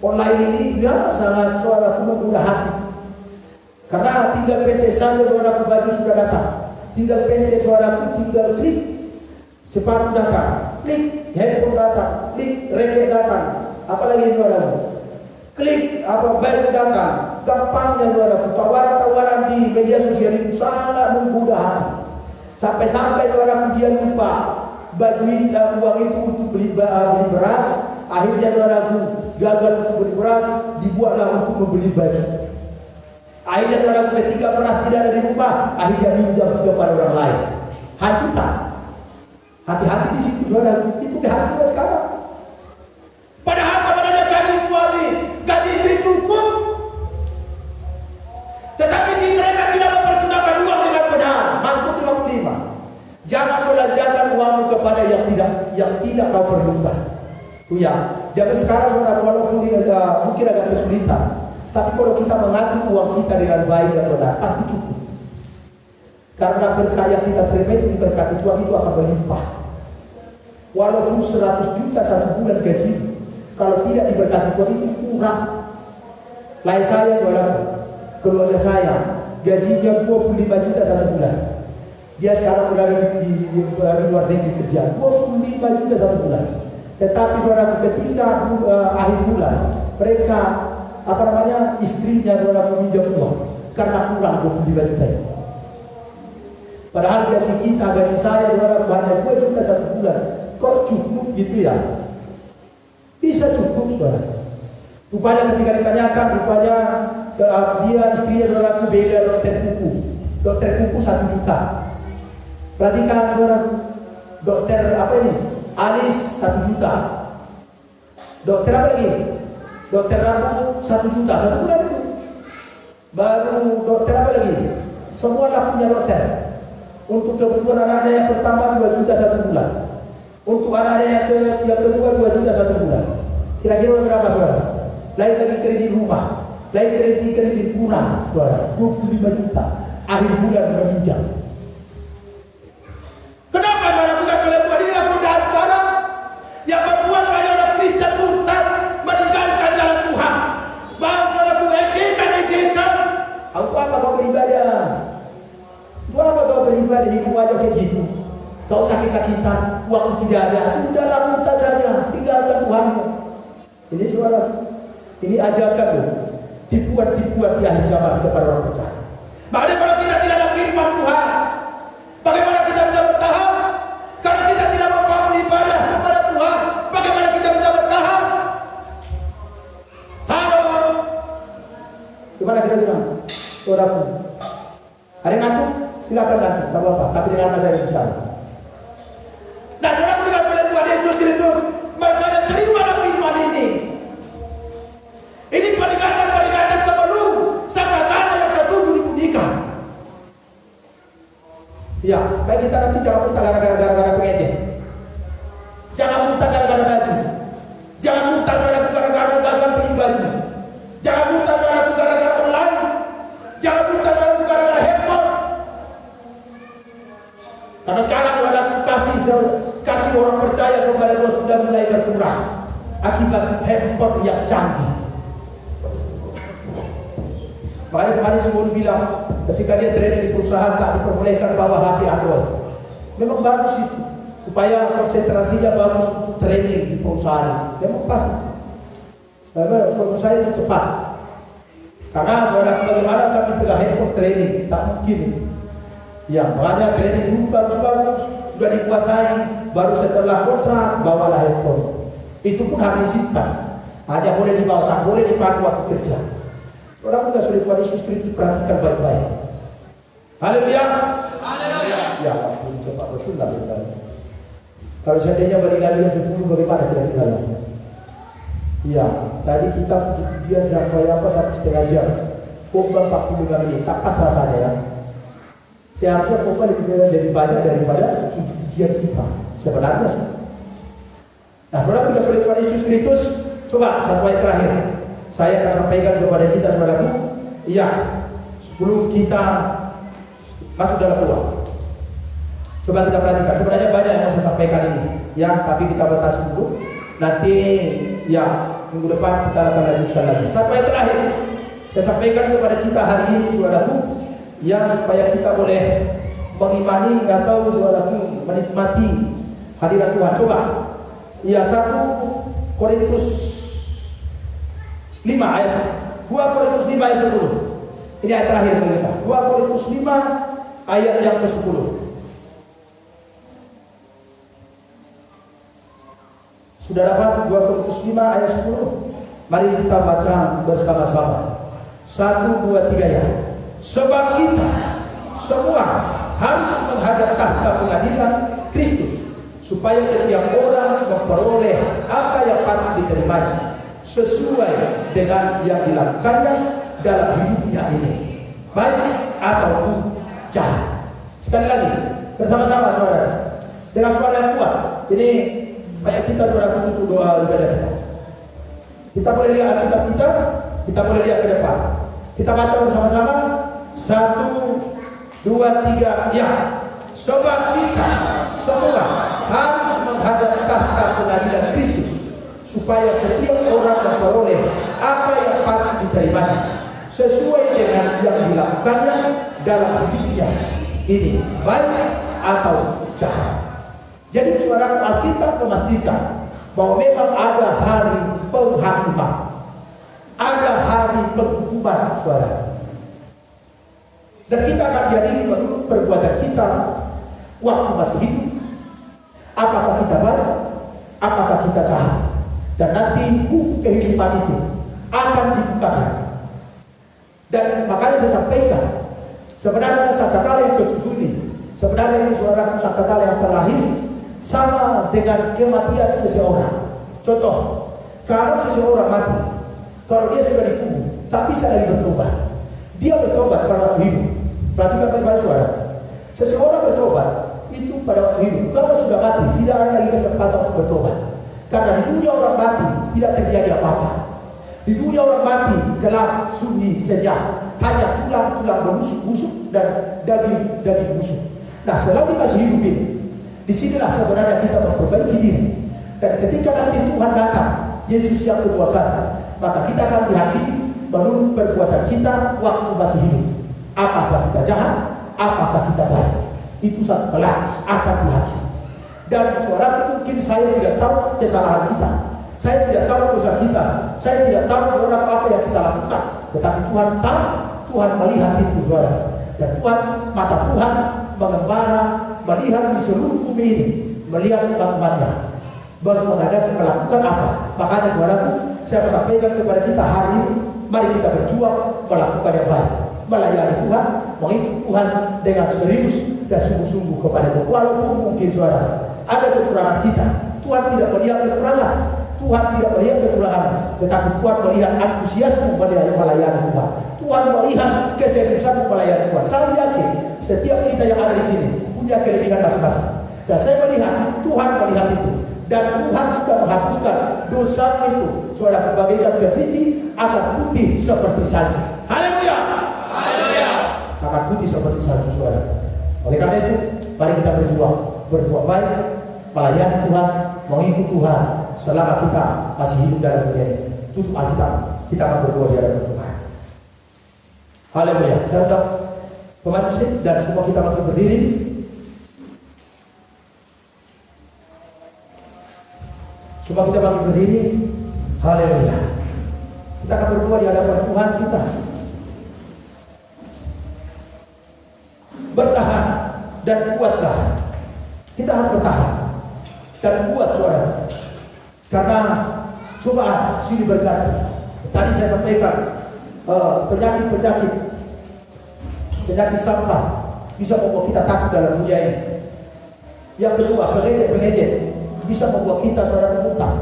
online ini ya sangat saudaraku menggoda hati. Karena tinggal pencet saja saudaraku baju sudah datang. Tinggal pencet saudaraku, tinggal klik sepatu datang, klik handphone datang, klik reket datang. Apalagi saudaraku, klik apa baju datang. Gampangnya saudaraku, tawaran-tawaran di media sosial itu sangat menggoda hati. Sampai-sampai saudaraku dia lupa baju uang itu untuk beli beras. Akhirnya saudaraku gagal untuk beli beras, dibuatlah untuk membeli baju. Akhirnya saudaraku ketika beras tidak ada di rumah, akhirnya pinjam kepada orang lain. Hancuran. Hati-hati di situ saudaraku, itu kehancuran sekarang. Padahal sebenarnya gaji suami, gaji istri cukup. Tetapi mereka tidak mempergunakan uang dengan benar. Mazmur 55. Jangan belanjakan uangmu kepada yang tidak kau perlukan. Itu ya. Zaman sekarang saudara, walaupun mungkin agak kesulitan, tapi kalau kita mengatur uang kita dengan baik dan benar, pasti cukup. Karena berkah yang kita terima itu diberkati Tuhan itu akan berlimpah. Walaupun 100 juta satu bulan gaji, kalau tidak diberkati Tuhan itu kurang. Lain saya saudara, keluarga saya gajinya 25 juta satu bulan. Dia sekarang berada di luar negeri kerja, 25 juta satu bulan. Tetapi saudara, ketika akhir bulan mereka istrinya saudara meminjam uang karena kurang 25 juta. Padahal gaji saya saudara hanya 2 juta satu bulan. Kok cukup gitu ya? Bisa cukup saudara. Rupanya ketika ditanyakan, dia istrinya saudara beda dokter kuku 1 juta. Perhatikan saudara, dokter alis 1 juta. Dokter apa lagi? Dokter rambut 1 juta satu bulan itu. Baru dokter apa lagi? Semua lah punya dokter. Untuk kebutuhan anak-anak yang pertama 2 juta satu bulan. Untuk anak-anak yang kedua 2 juta satu bulan. Kira-kira berapa saudara? Lain lagi kredit rumah, lain kredit kurang saudara, 25 juta. Akhir bulan meminjam. Kenapa saudara bukan oleh Tuhan? Inilah godaan sekarang yang membuat banyak orang Kristen murtad, meninggalkan jalan Tuhan. Bangsa lalu ejekan. Aku apa kau beribadah? Apa kau beribadah hidup aja kayak gitu? Kau sakit-sakitan, uang tidak ada, sudahlah murtad saja, tinggalkan Tuhanmu. Ini saudara, ini ajarkan loh, tipuan-tipuan di akhir zaman kepada orang percaya. Makanya kalau kita tidak ada firman Tuhan, bagaimana kita bisa bertahan? Kalau kita tidak membangun ibadah kepada Tuhan, bagaimana kita bisa bertahan? Halo, gimana kita bilang? Saudaraku, ada yang ngantuk? Silakan ngantuk, tak apa-apa. Tapi dengarkan saya bicara. Nah, saudaraku dengan oleh Tuhan Yesus Kristus, makanya terimalah firman ini. Ini peringatan sebelum sangkakala yang ke-7 dibunyikan. Ya, supaya kita nanti jangan murtad gara-gara pengecer. Jangan murtad gara-gara baju. Jangan murtad gara-gara gagal beli baju. Jangan murtad gara-gara online. Jangan murtad gara-gara handphone. Karena sekarang ada kasih orang percaya kepada Tuhan sudah mulai berkurang akibat handphone yang canggih. Makanya kemarin semua bilang ketika dia training di perusahaan tak diperbolehkan bawa HP Android. Memang bagus itu supaya konsentrasinya bagus untuk training di perusahaan. Memang pas. Sebenarnya perusahaan itu tepat. Karena saudara bagaimana sampai pegang handphone training tak mungkin. Ya makanya training dulu bagus sudah dikuasai, baru setelah kontrak bawalah handphone. Itu pun harus disimpan. Hanya boleh dibawa, tak boleh dipakai waktu kerja. Orang muda sudah Tuhan Yesus Kristus perhatikan baik-baik. Haleluya. Haleluya. Ya, ini coba betul lah betul. Kalau seandainya balik lagi yang 10 bagaimana kira-kira? Iya, tadi kita pujian sampai 1,5 jam. Khotbah 45 menit, tak pas rasanya ya. Seharusnya khotbah lebih banyak daripada pujian kita. Sebenarnya sih. Nah, saudara juga sudah Tuhan Yesus Kristus. Coba satu ayat terakhir. Saya akan sampaikan kepada kita saudaraku. Iya, sebelum kita masuk dalam doa. Coba kita perhatikan. Sebenarnya banyak yang mau saya sampaikan ini. Ya, tapi kita batasi dulu. Nanti ya minggu depan kita akan lanjutkan lagi. Satu ayat terakhir saya sampaikan kepada kita hari ini saudaraku. Yang supaya kita boleh mengimani atau saudaraku menikmati hadirat Tuhan. Coba. Ya, 1 Korintus 5 ayat 2 Korintus 5 ayat 10. Ini ayat terakhir kita. 2 Korintus 5 ayat yang ke-10. Sudah dapat 2 Korintus 5 ayat 10? Mari kita baca bersama-sama. 1, 2, 3 ya. Sebab kita semua harus menghadap tahta pengadilan Kristus, supaya setiap orang memperoleh apa yang patut diterimanya sesuai dengan yang dilakukannya dalam hidupnya ini, baik ataupun jahat. Sekali lagi bersama-sama saudara dengan suara yang kuat. Ini banyak kita saudara untuk doa ibadah kita. Kita boleh lihat Alkitab kita boleh lihat ke depan. Kita baca bersama-sama. 1, 2, 3, ya. Sebab kita semua harus menghadap tahta pengadilan Kristus, supaya setiap orang memperoleh apa yang patut diterimanya sesuai dengan yang dilakukannya dalam hidupnya ini, baik atau jahat. Jadi saudara, Alkitab memastikan bahwa memang ada hari penghakiman, ada hari penghukuman, saudara. Dan kita akan dihadiri menurut perbuatan kita waktu masih hidup. Apakah kita baik, apakah kita jahat. Dan nanti buku kehidupan itu akan dibukakan. Dan makanya saya sampaikan, sebenarnya sangkakala yang ke-7 ini, sebenarnya ini saudara, sangkakala yang terakhir sama dengan kematian seseorang. Contoh, kalau seseorang mati, kalau dia sudah dikubur, tapi bisa lagi bertobat, dia bertobat pada waktu hidup. Perhatikan baik-baik saudara, seseorang bertobat itu pada waktu hidup. Kalau sudah mati, tidak ada lagi kesempatan untuk bertobat. Karena di dunia orang mati tidak terjadi apa-apa. Di dunia orang mati gelap, sunyi, senyap, hanya tulang-tulang busuk dan daging busuk. Nah, selagi masih hidup ini, disinilah sebenarnya kita memperbaiki diri. Dan ketika nanti Tuhan datang, Yesus yang kedua kali, maka kita akan dihakimi menurut perbuatan kita waktu masih hidup. Apakah kita jahat, apakah kita baik, itu satu kelak akan dihakimi. Dan saudara, mungkin saya tidak tahu kesalahan kita, saya tidak tahu dosa kita, saya tidak tahu saudara apa yang kita lakukan, tetapi Tuhan tahu, Tuhan melihat itu saudara. Dan Tuhan, mata Tuhan mengembara, melihat di seluruh bumi ini, melihat umat-umatnya menghadapi melakukan apa. Makanya saudara, saya sampaikan kepada kita hari ini, mari kita berjuang melakukan yang baik, melayani Tuhan, mengikut Tuhan dengan serius dan sungguh-sungguh kepada Tuhan. Walaupun mungkin saudara ada kekurangan kita, Tuhan tidak melihat kekurangan, Tuhan tidak melihat kekurangan, tetapi Tuhan melihat antusiasme melayani Tuhan. Tuhan melihat keseriusan melayani Tuhan. Saya yakin setiap kita yang ada di sini punya kelebihan masing-masing, dan saya melihat Tuhan melihat itu, dan Tuhan sudah menghapuskan dosa itu. Saudara, bagaikan kebiji akan putih seperti salju. Haleluya, haleluya, akan putih seperti salju, saudara. Oleh karena itu, mari kita berbuat baik, melayani Tuhan, mengikut Tuhan selama kita masih hidup dalam dunia ini. Tutup Alkitab, kita akan berdoa di hadapan Tuhan. Haleluya. Saya tetap pemanusia dan semua kita makin berdiri. Semua kita makin berdiri. Haleluya. Kita akan berdoa di hadapan Tuhan kita. Bertahan dan kuatlah. Kita harus bertahan dan kuat, saudara. Karena cobaan silih berganti. Tadi saya sampaikan penyakit sampah bisa membuat kita takut dalam dunia ini. Yang kedua, pengejek bisa membuat kita saudara mengutang.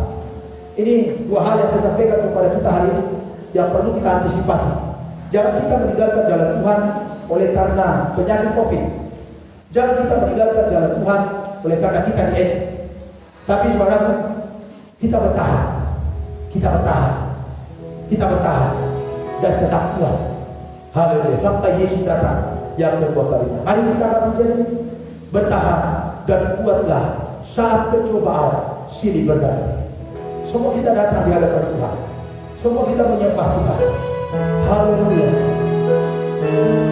Ini dua hal yang saya sampaikan kepada kita hari ini yang perlu kita antisipasi. Jangan kita meninggalkan jalan Tuhan oleh karena penyakit COVID. Jangan kita meninggalkan jalan Tuhan oleh karena kita diejek. Tapi saudara, kita bertahan, kita bertahan dan tetap kuat. Haleluya, sampai Yesus datang yang kedua kalinya. Mari kita menjadi bertahan dan kuatlah saat pencobaan silih berganti. Semua kita datang di hadapan Tuhan, semua kita menyembah Tuhan. Haleluya. Haleluya.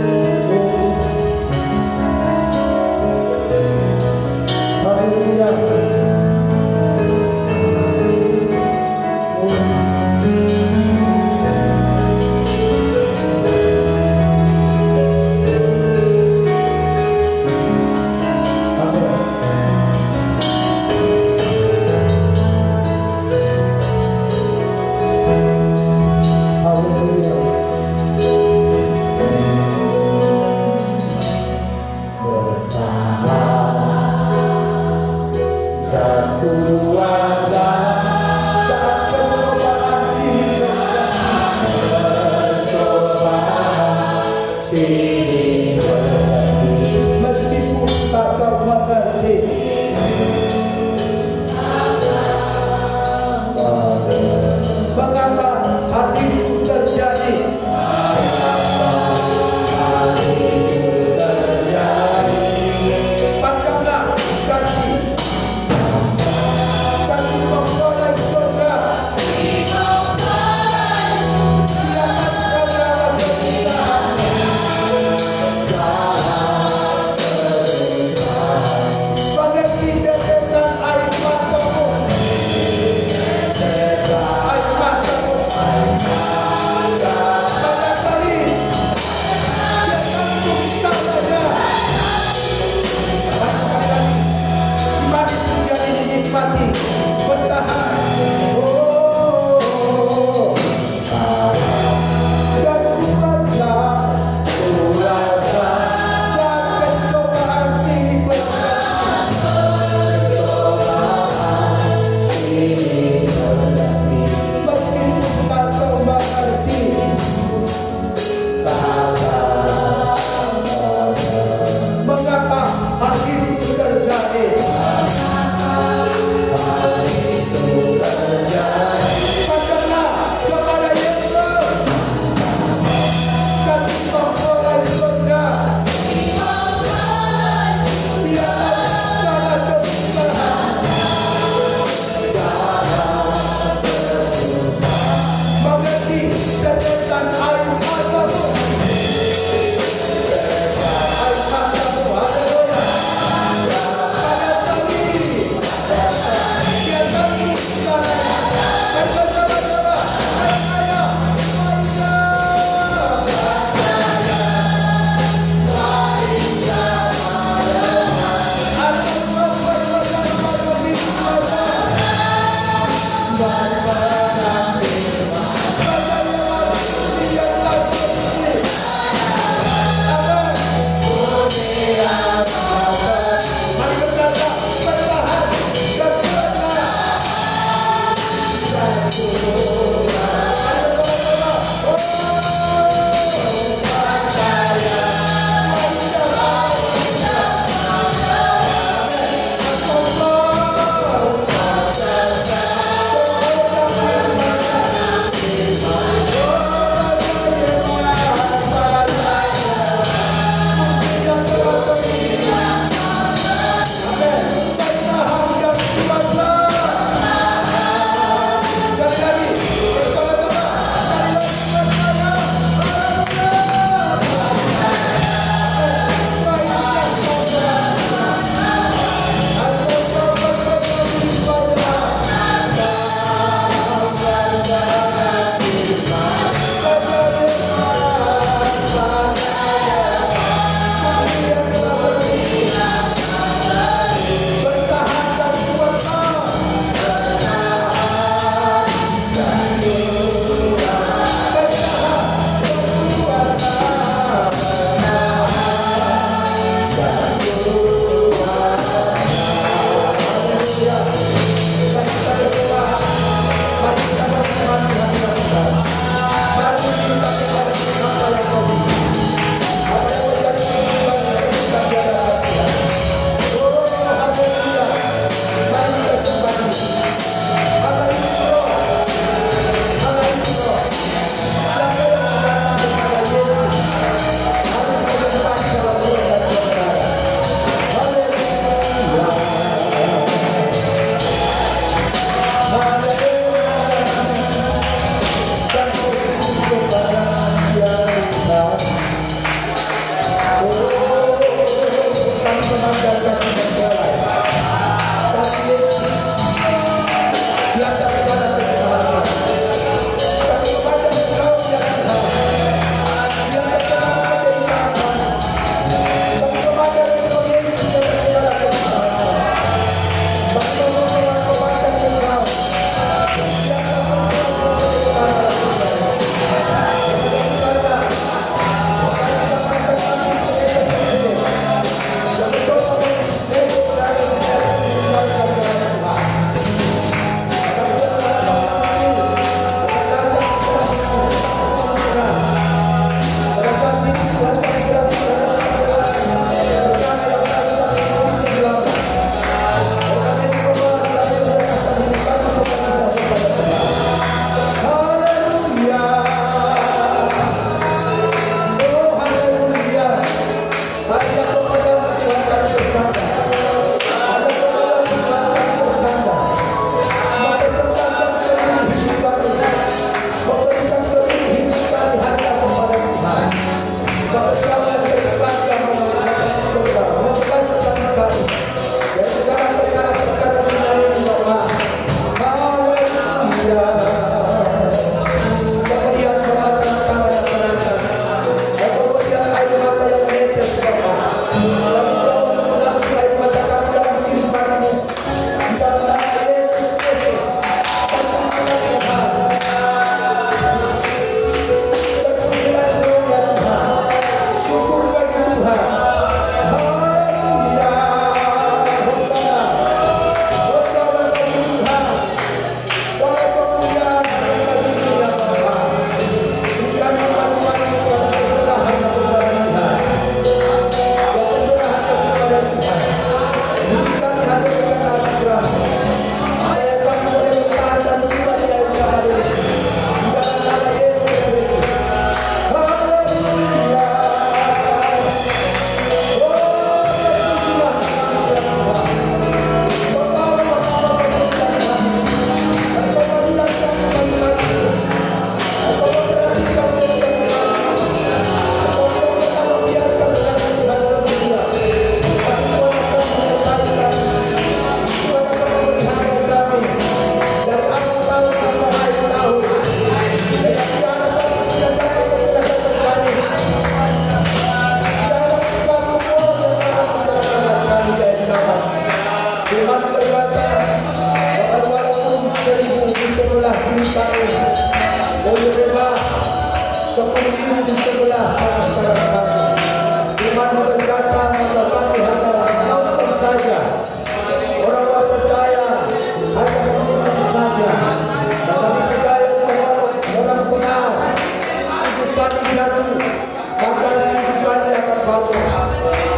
Bahkan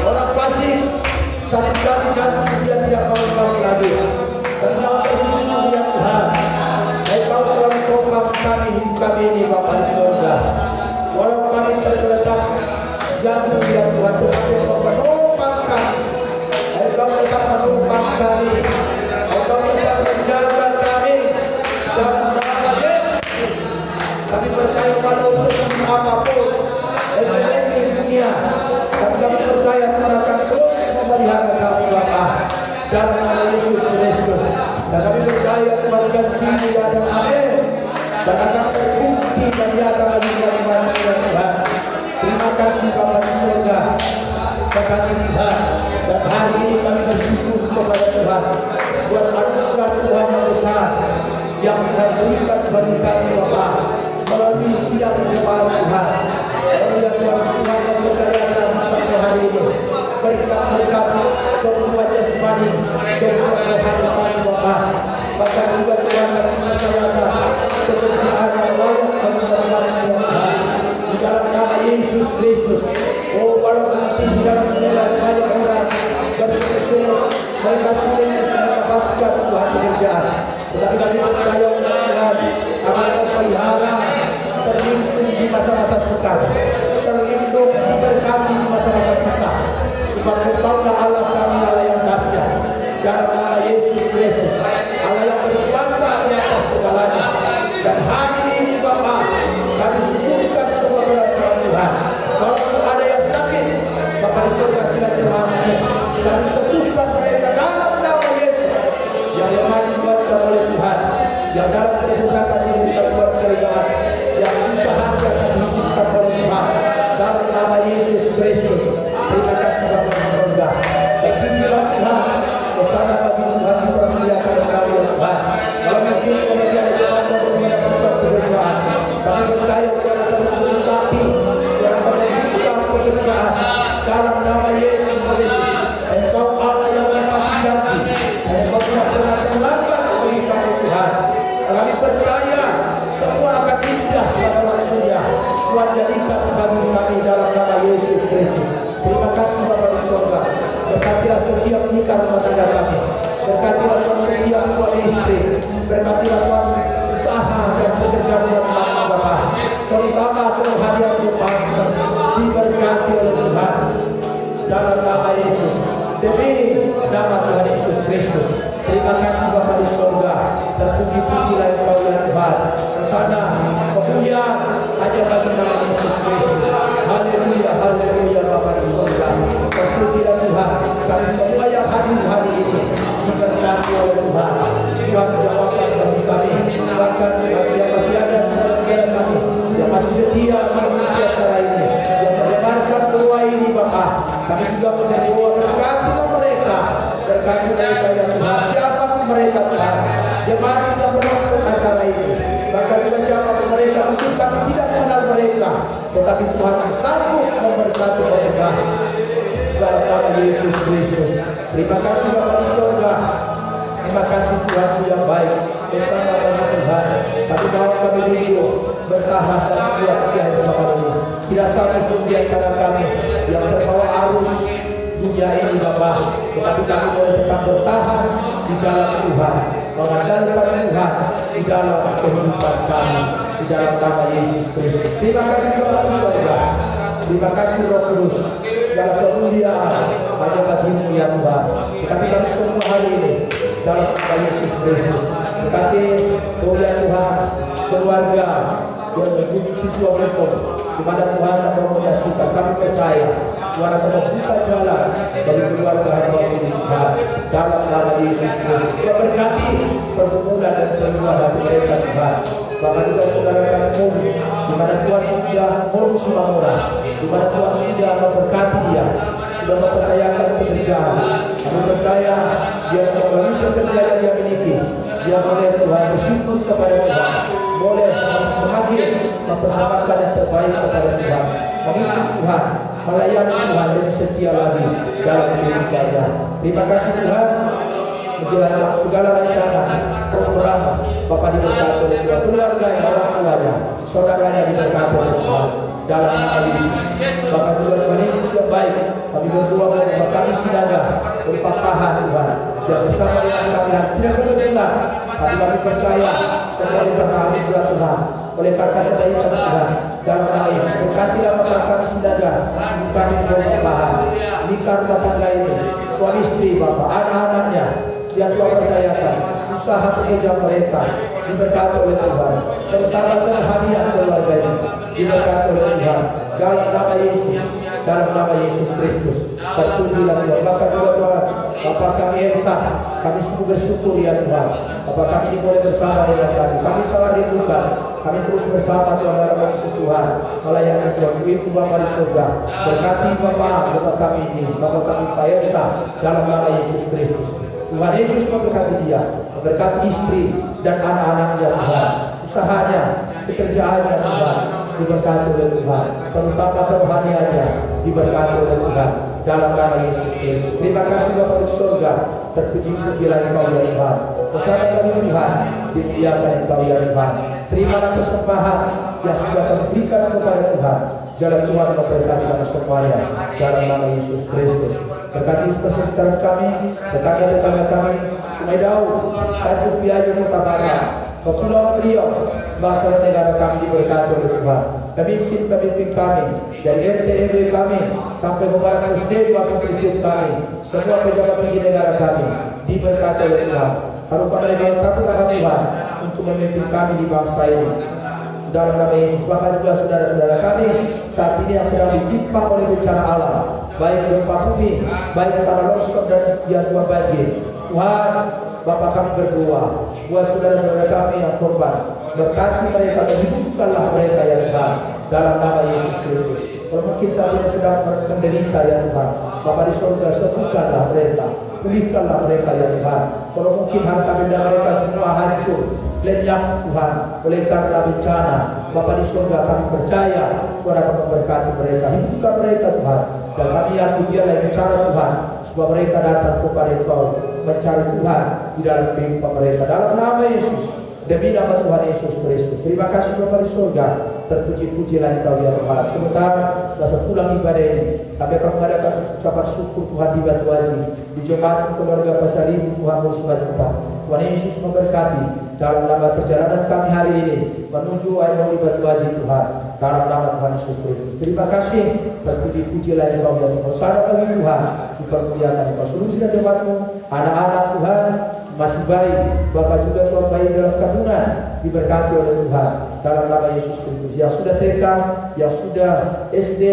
Orang fasik satu kali jatuh dia tidak mau bangun lagi. Dan sama persis ya Tuhan, Engkau selalu topang kami ini Bapa di surga. Walau kami tergeletak jatuh ya Tuhan, tetapi Engkau menopang kami. Engkau tetap menopang kami. Engkau tetap menjaga kami dalam nama Yesus. Kami percaya walau sesuatu apapun ekonomi dunia, tapi kami percaya Tuhan akan terus memelihara kami Bapa dalam nama Yesus Kristus. Dan kami percaya Tuhan janji ya dan amin, dan akan terbukti dan nyata bagi kami Tuhan. Terima kasih Bapa di surga. Terima kasih Tuhan. Dan hari ini kami bersyukur kepada Tuhan buat anugerah Tuhan yang besar yang Tuhan berikan bagi kami Bapa melalui sidang jemaat Tuhan. Ya Tuhan, Tuhan yang percayakan sampai hari ini berkat-berkat kebutuhan jasmani, kebutuhan rohani kami Bapa. Bahkan juga Tuhan masih percayakan seperti ada layak kami berkat Tuhan di dalam nama Yesus Kristus. Oh, walaupun mungkin di dalam dunia banyak orang berselisih, mereka sulit mendapatkan Tuhan pekerjaan, tetapi kami percaya Tuhan akan terpelihara, terlindung di masa-masa sukar, terlindung diberkati di masa-masa susah. Sebab Engkaulah Allah kami, Allah yang dahsyat, dalam nama Yesus Kristus, Allah yang berkuasa di atas segalanya. Dan hari ini Bapa, kami sembuhkan semua berat Tuhan. Kalau ada yang sakit, Bapa di surga silakan jemaatmu, kami sembuhkan mereka dalam nama Yesus. Yang lemah dikuatkan oleh Tuhan, yang dalam kesesakan diberikan Tuhan kelegaan, yang susah hati akan dihidupkan oleh Tuhan dalam nama Yesus Kristus. Terima kasih Bapa di surga. Dan pujilah Tuhan, bersama bagi Tuhan dipermuliakan oleh Tuhan. Kalau mungkin masih ada jemaat yang belum mendapatkan pekerjaan, kami percaya Tuhan akan memberkati, Tuhan akan membuka pekerjaan dalam nama Yesus Kristus. Engkau Allah yang menepati janji, Engkau tidak pernah terlambat bagi kami Tuhan. Kami percaya semua akan indah pada waktunya. Tuhan jadikan bagi kami dalam nama Yesus Kristus. Terima kasih Bapa di surga. Berkatilah setiap nikah rumah tangga kami. Berkatilah setiap suami istri. Berkatilah Tuhan usaha dan pekerjaan buat kami Bapa. Terutama kerohanian Tuhan diberkati oleh Tuhan dalam nama Yesus. Demi nama Tuhan Yesus Kristus. Terima kasih Bapa di surga. Terpuji-pujilah Engkau ya Tuhan. Bersana kemuliaan hanya bagi nama Yesus Kristus. Haleluya, haleluya Bapa di surga. Terpujilah Tuhan. Kami semua yang hadir hari ini diberkati oleh Tuhan. Tuhan menjawabkan bagi kami. Bahkan yang masih ada saudara-saudara kami yang masih setia mengikuti acara ini, yang mendengarkan doa ini Bapa, kami juga berdoa berkatilah mereka, berkati mereka ya Tuhan. Siapapun mereka Tuhan, jemaat tidak menonton acara ini, bahkan juga siapapun mereka, mungkin kami tidak mengenal mereka, tetapi Tuhan sanggup memberkati mereka dalam nama Yesus Kristus. Terima kasih Bapa di surga. Terima kasih Tuhan yang baik. Bersama dengan Tuhan, kami mau kami duduk bertahan dan kuat di akhir zaman ini. Tidak satu pun di antara kami yang terbawa arus dunia ini Bapa, tetapi kami boleh tetap bertahan di dalam Tuhan, mengandalkan Tuhan di dalam kehidupan kami, di dalam nama Yesus Kristus. Terima kasih Tuhan di surga. Terima kasih Roh Kudus. Segala kemuliaan hanya bagi-Mu ya Tuhan. Tetapi kami semua hari ini dalam nama Yesus Kristus. Berkati oh ya Tuhan keluarga yang bersitu hukum di mana Tuhan akan menyaksikan. Kami percaya Tuhan akan membuka jalan bagi keluarga ini Tuhan dalam nama Yesus Kristus. Dia berkati pergumulan dan pergumulan mereka Tuhan. Bahkan juga saudara kami di mana Tuhan sudah ngurus semua orang, di mana Tuhan sudah memberkati dia, sudah mempercayakan pekerjaan. Kami percaya dia melalui pekerjaan yang dia miliki, dia boleh Tuhan bersyukur kepada Tuhan, boleh semakin mempersembahkan yang terbaik kepada Tuhan, mengikut Tuhan, melayani Tuhan dan setia lagi dalam kehidupannya. Terima kasih Tuhan. Menjalankan segala rencana program Bapak diberkati oleh Tuhan, keluarganya, orang tuanya, saudaranya diberkati oleh Tuhan. dalam nama Yesus. Bahkan juga Tuhan Yesus yang baik, kami berdoa bahwa kami siaga berpatahan Tuhan yang bersama dengan kami tidak kebetulan, tapi kami percaya semua oleh karena anugerah Tuhan, oleh karena kebaikan Tuhan. Dalam nama Yesus berkatilah Bapa kami siaga, kami berpatahan lingkar rumah tangga ini, suami istri Bapa, anak-anaknya yang Tuhan percayakan, usaha pekerjaan mereka diberkati oleh Tuhan, terutama kebahagiaan keluarga ini diberkati oleh Tuhan. Dalam nama Yesus, dalam nama Yesus Kristus, terpujilah Tuhan. Bahkan juga Tuhan, Bapa kami Elsa, kami sungguh bersyukur ya Tuhan. Bapa kami boleh bersama dengan kami sangat rindukan. Kami terus bersama Tuhan dalam mengikuti Tuhan, melayani Tuhan. Itu Bapa di surga, berkati Bapa kami ini, Bapa kami Pak Elsa, dalam nama Yesus Kristus. Tuhan Yesus memberkati dia, memberkati istri dan anak-anaknya Tuhan, usahanya, pekerjaannya Tuhan, diberkati oleh Tuhan, terutama kerohaniannya diberkati oleh Tuhan, dalam nama Yesus Kristus. Terima kasih Bapa di surga, terpuji-pujilah Engkau ya Tuhan. Bersama kami Tuhan, dimuliakan Engkau ya Tuhan. Terimalah persembahan yang sudah kami berikan kepada Tuhan. Jalan Tuhan memberkati kami semuanya, dalam nama Yesus Kristus. Berkati persekitaran kami, berkati tetangga kami, Sungai Daud, Tanjung Piayu, Kota Barat, Kepulauan Riau, bangsa dan negara kami diberkati oleh Tuhan. Pemimpin-pemimpin kami, dari RT RW kami, sampai kepada presiden, wakil presiden kami, semua pejabat tinggi negara kami, diberkati oleh Tuhan. Harukan mereka lengkapkan Tuhan, untuk memimpin kami di bangsa ini. Dalam nama Yesus, bahkan juga saudara-saudara kami saat ini yang sedang ditimpa oleh bencana alam, baik gempa bumi, baik tanah longsor dan yang dua banjir. Tuhan, Bapa kami berdoa buat saudara-saudara kami yang korban, berkati mereka dan hidupkanlah mereka ya Tuhan, dalam nama Yesus Kristus. Kalau mungkin saat ini sedang menderita ya Tuhan, Bapa di surga, sembuhkanlah mereka, pulihkanlah mereka ya Tuhan. Kalau mungkin harta benda mereka semua hancur, lenyap Tuhan oleh karena bencana, Bapa di surga, kami percaya Tuhan akan memberkati mereka, hidupkan mereka Tuhan, dan kami yakin dialah yang cara Tuhan supaya mereka datang kepada Engkau mencari Tuhan di dalam kehidupan mereka, dalam nama Yesus, demi nama Tuhan Yesus Kristus. Terima kasih Bapa di surga, terpuji-pujilah Engkau ya Tuhan. Sebentar masa pulang ibadah ini, kami akan mengadakan ucapan syukur Tuhan di Batu Haji, di jemaat keluarga Pasar Ibu Tuhan bersama kita. Tuhan Yesus memberkati dalam nama perjalanan kami hari ini menuju air di Batu Haji Tuhan, dalam nama Tuhan Yesus Kristus. Terima kasih, terpuji-pujilah Engkau ya Tuhan. Sana bagi Tuhan, dipermuliakan Engkau seluruh jemaat-Mu, anak-anak Tuhan masih baik, Bapak juga Tuhan baik dalam kandungan, diberkati oleh Tuhan, dalam nama Yesus Kristus. Yang sudah TK, yang sudah SD,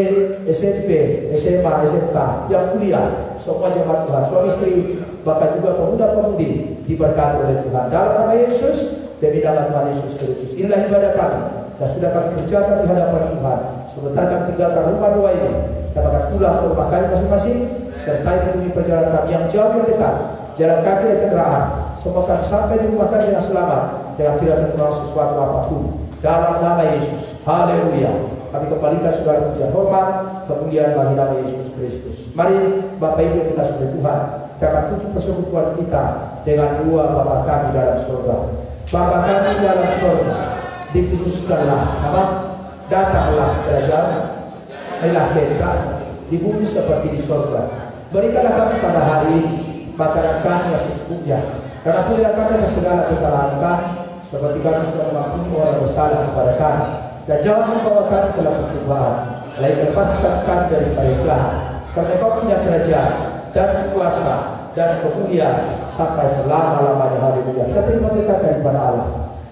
SMP, SMA, SMK, yang kuliah, semua jemaat Tuhan, suami istri, bahkan juga pemuda-pemudi, diberkati oleh Tuhan, dalam nama Yesus, demi nama Tuhan Yesus Kristus. Inilah ibadah kami yang sudah kami kerjakan di hadapan Tuhan. Sebentar kami tinggalkan rumah dua ini, kami akan pulang ke rumah kami masing-masing, sertai menemui perjalanan kami yang jauh yang dekat, jalan kaki dan kendaraan. Semoga kami sampai di rumah kami dengan selamat, dengan tidak terkena sesuatu apapun, dalam nama Yesus. Haleluya. Kami kembalikan segala pujian, hormat, kemuliaan bagi nama Yesus Kristus. Mari Bapak Ibu yang kita sudah Tuhan, kita akan tutup persekutuan kita dengan doa Bapa kami dalam surga. Bapa kami dalam surga, dikuduskanlah nama, datanglah kerajaan, adalah perintah di bumi seperti di surga. Berikanlah kami pada hari ini makanan kami yang sesungguhnya, dan ampunilah kami atas segala kesalahan kami, seperti kami sudah mengampuni orang bersalah kepada kami, dan jangan membawa kami dalam pencobaan, melainkan lepaskan kami dari jahat, karena Kau punya kerajaan dan kuasa dan kemuliaan sampai selama-lamanya. Haleluya. Kita terima berkat daripada Allah,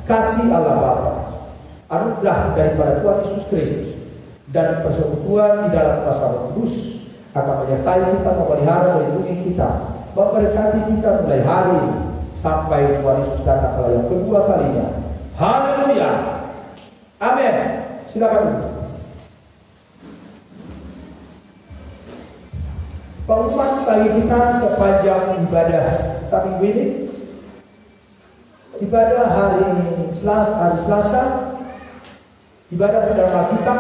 kasih Allah Bapa, anugerah daripada Tuhan Yesus Kristus, dan persekutuan di dalam kuasa Roh Kudus akan menyertai kita, memelihara, melindungi kita, memberkati kita mulai hari ini sampai Tuhan Yesus datang kala yang kedua kalinya. Haleluya. Amin. Silakan dulu. Pengumuman bagi kita sepanjang ibadah minggu ini, ibadah hari Selasa, ibadah dalam Alkitab